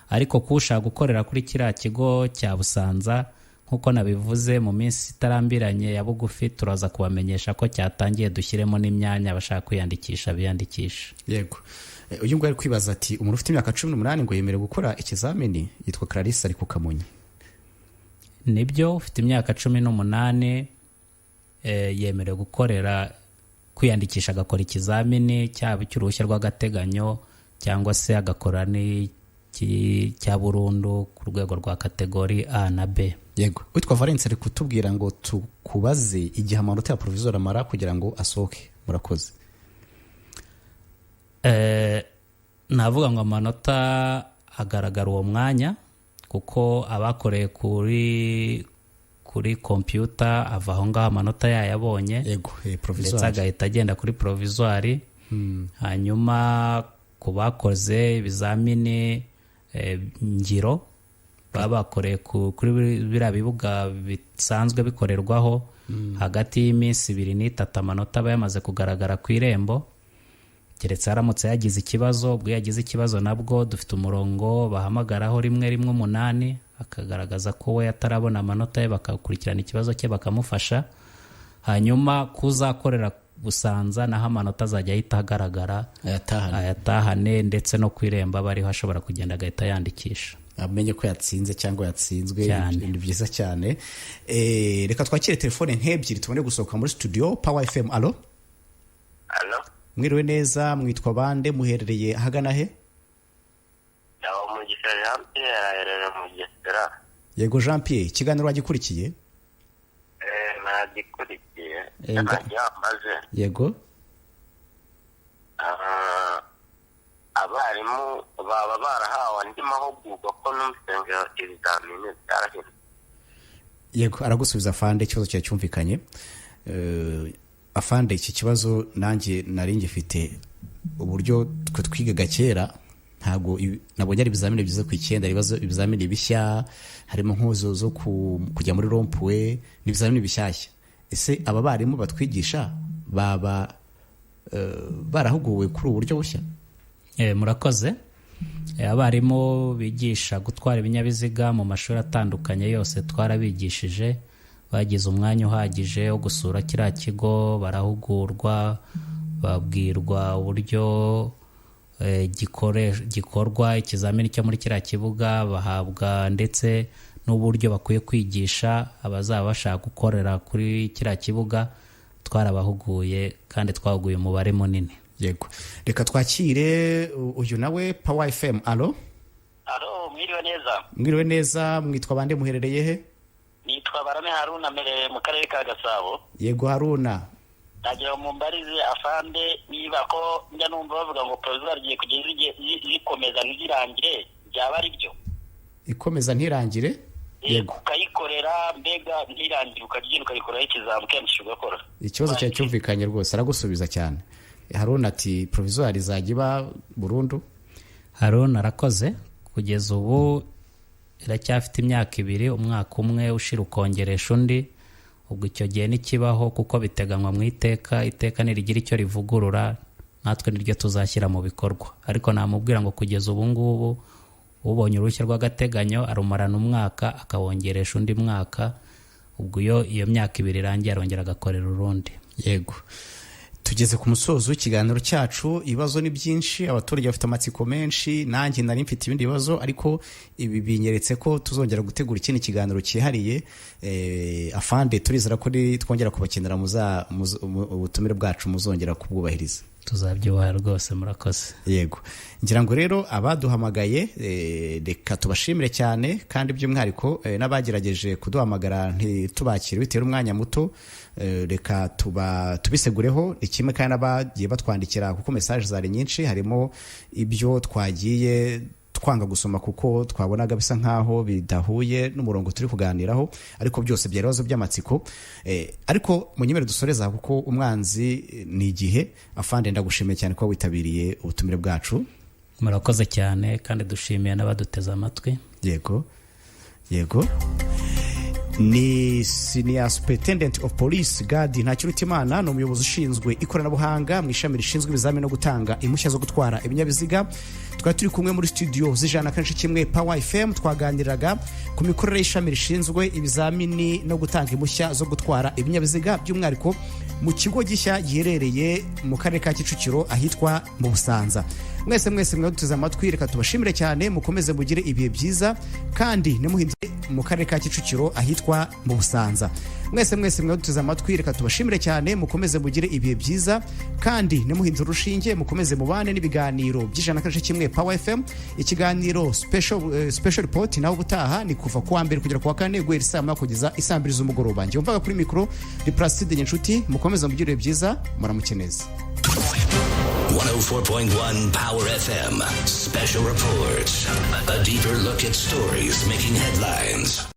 ariko kushaka gukorera kuri kiriya kigo cya Busanza nkuko nabivuze mu minsi itarambiranye ya bugufi turaza kubamenyesha ko cyatangiye, dushyiremo n'imyanya abashaka kwiyandikisha biyandikisha. Yego. uyu nguyu ari kwibaza ati umuntu ufite imyaka 18 ngo yemerewe gukora ikizamini, yitwa Clarisse ari ku Kamonyi. nibyo ufite imyaka 18 yemerewe gukorera kwiyandikisha agakora ikizamini cyaba cy'uruhushya rw'agateganyo cyangwa se agakora cya burundu ku rwego rwa kategori A na B. Yego, witwa Valence ari kutubwira ngo tukubaze igihe amanota ya provisoire amara kugira ngo asohoke. Murakoze. Navuga ngo amanota agaragara uwo mwanya kuko abakoreye kuri computer ava aho ngaho amanota yayabonye. Yego, provisoire ndetse agahita agenda kuri provisoire. Hanyuma ku bakoze ibizamini ngiro baba bakoreye kuri biriya bibuga bisanzwe bikorerwaho hagati y'iminsi 2 n'itatu amanota aba yamaze kugaragara ku irembo, keretse haramutse yagize ikibazo. Ubwo yagize ikibazo nabwo dufite umurongo bahamagaraho 118 akagaragaza ko we atarabona amanota ye, bakakurikirana ikibazo cye bakamufasha. Hanyuma kuzakorera Busanza naho amanota azajya ahita agaragara ayatahane, ndetse no kwiremba bari hashobora kugenda agahita yandikisha, amenye ko yatsinze cyangwa yatsinzwe. Ni byiza cyane. Reka twakire telefone nk'ebyiri tubone gusohoka muri studio Power FM. Allo, mwiriwe neza, mwitwa bande, muherereye ahagana he? mu gishya Jean Pierre aherereye mu Gesera. Yego Jean Pierre, ikiganiro wagikurikiye? Nagikurikiye najyamaze. Yego. Abarimu baba barahawe andi mahugurwa ko n'umusengero ibizamini byarahindutse. Yego, aragusubiza afande, ikibazo cyawe cyumvikanye. Afande, iki kibazo nanjye nari ngifite uburyo twe twigaga kera, ntabwo nabonye ari ibizamini byiza ku 9, ibizamini bishya harimo nkozo zo kujya muri rompwe, n'ibizamini bishyashya. Ese aba barimu batwigisha baba barahuguwe kuri uburyo bushya? Murakoze. Abarimu bigisha gutwara ibinyabiziga mu mashuri atandukanye yose twarabigishije, bagize umwanya uhagije wo gusura kiriya kigo, barahugurwa, babwirwa uburyo gikorwa ikizamini cyo muri kiriya kibuga, bahabwa ndetse n'uburyo bakwiye kwigisha abazaba bashaka gukorera kuri kiriya kibuga. Twarabahuguye kandi twahuguye umubare munini. Yego, reka twakire uyu nawe Power FM. Allo, mwiriwe neza. Mwiriwe neza, mwitwa bande, muherereye he? Nitwa Barame Haruna, mereye mu karere ka Gasabo. Yego Haruna, nagira mu mbarize afande niba ko njya numva bavuga ngo provisoire agiye kugeza ikomeza ntirangire, byaba ari byo? Ikomeza ntirangire? Yego, ukayikorera mbega ntirangire ukagenda ukayikorera ikizamu kenshi ugakora. Ikibazo cyawe cyumvikanye rwose, aragusubiza cyane. Haruna ati provisoire izajya iba burundu. Haruna arakoze. Kugeza ubu iracyafite imyaka 2, umwaka umwe ushira ukongeresha undi. Ubwo icyo gihe nikibaho kuko biteganywa mu iteka nirigira icyo rivugurura, natwe niryo tuzashyira mu bikorwa. Ariko namubwira ngo kugeza ubu ngubu ubonye uruhushya rw'agateganyo arumarana umwaka akawongeresha undi mwaka, ubwo iyo myaka 2 irangiye arongera agakorera urundi. Yego, tugeze ku musozo w'ikiganiro cyacu. Ibibazo ni byinshi, abaturage bafite amatsiko menshi, nanjye nari mfite ibindi bibazo, ariko ibi binyeretse ko tuzongera gutegura ikindi kiganiro cyihariye. Afande, turizera ko twongera kubakenera ubutumire bwacu muzongera kubwubahiriza. Tuzabyubaha rwose, murakoze. Yego, ngira ngo rero abaduhamagaye reka tubashimire cyane, kandi by'umwihariko n'abagerageje kuduhamagara ntitubakire bitewe n'umwanya muto, reka tubisegureho ikimwe, kandi n'abagiye batwandikira kuko message zari nyinshi, harimo ibyo twagiye twanga gusoma kuko twabonaga bisa nkaho bidahuye n'umurongo turi kuganiraho, ariko byose byari ibibazo by'amatsiko. Ariko munyemere dusoreza kuko umwanzi ni igihe. Afande, ndagushimiye cyane ko witabiriye ubutumire bwacu. Murakoze cyane, kandi dushimiye n'abaduteze amatwi. Yego, ni Senior Superintendent of Police Gadi Ntakirutimana, ni umuyobozi ushinzwe ikoranabuhanga mu ishami rishinzwe ibizamini no gutanga impushya zo gutwara ibinyabiziga. Twari turi kumwe muri studio z'ijana kenshi kimwe Power FM, twaganiraga ku mikorere y'ishami rishinzwe ibizamini no gutanga impushya zo gutwara ibinyabiziga, by'umwihariko mu kigo gishya giherereye mu karere ka Kicukiro ahitwa mu Busanza. mwese mwaduteze amatwi reka tubashimire cyane mukomeze mugire ibihe byiza kandi nimuhindure mu karere ka Kicukiro ahitwa mu Busanza. Mwese mwaduteze amatwi reka tubashimire cyane mukomeze mugire ibihe byiza kandi nimuhindure urushinge mukomeze mubane n'ibiganiro by'ijana na kimwe Power FM. Ikiganiro special report naho gutaha ni kuva kuwa mbere kugera kuwa kane guhera saa 10 kugeza isaa 2 z'umugoroba. Njye umvaga kuri mikro ni Placide Nyinshuti, mukomeze mugire byiza muramukeneza. 104.1 Power FM. Special reports. A deeper look at stories making headlines.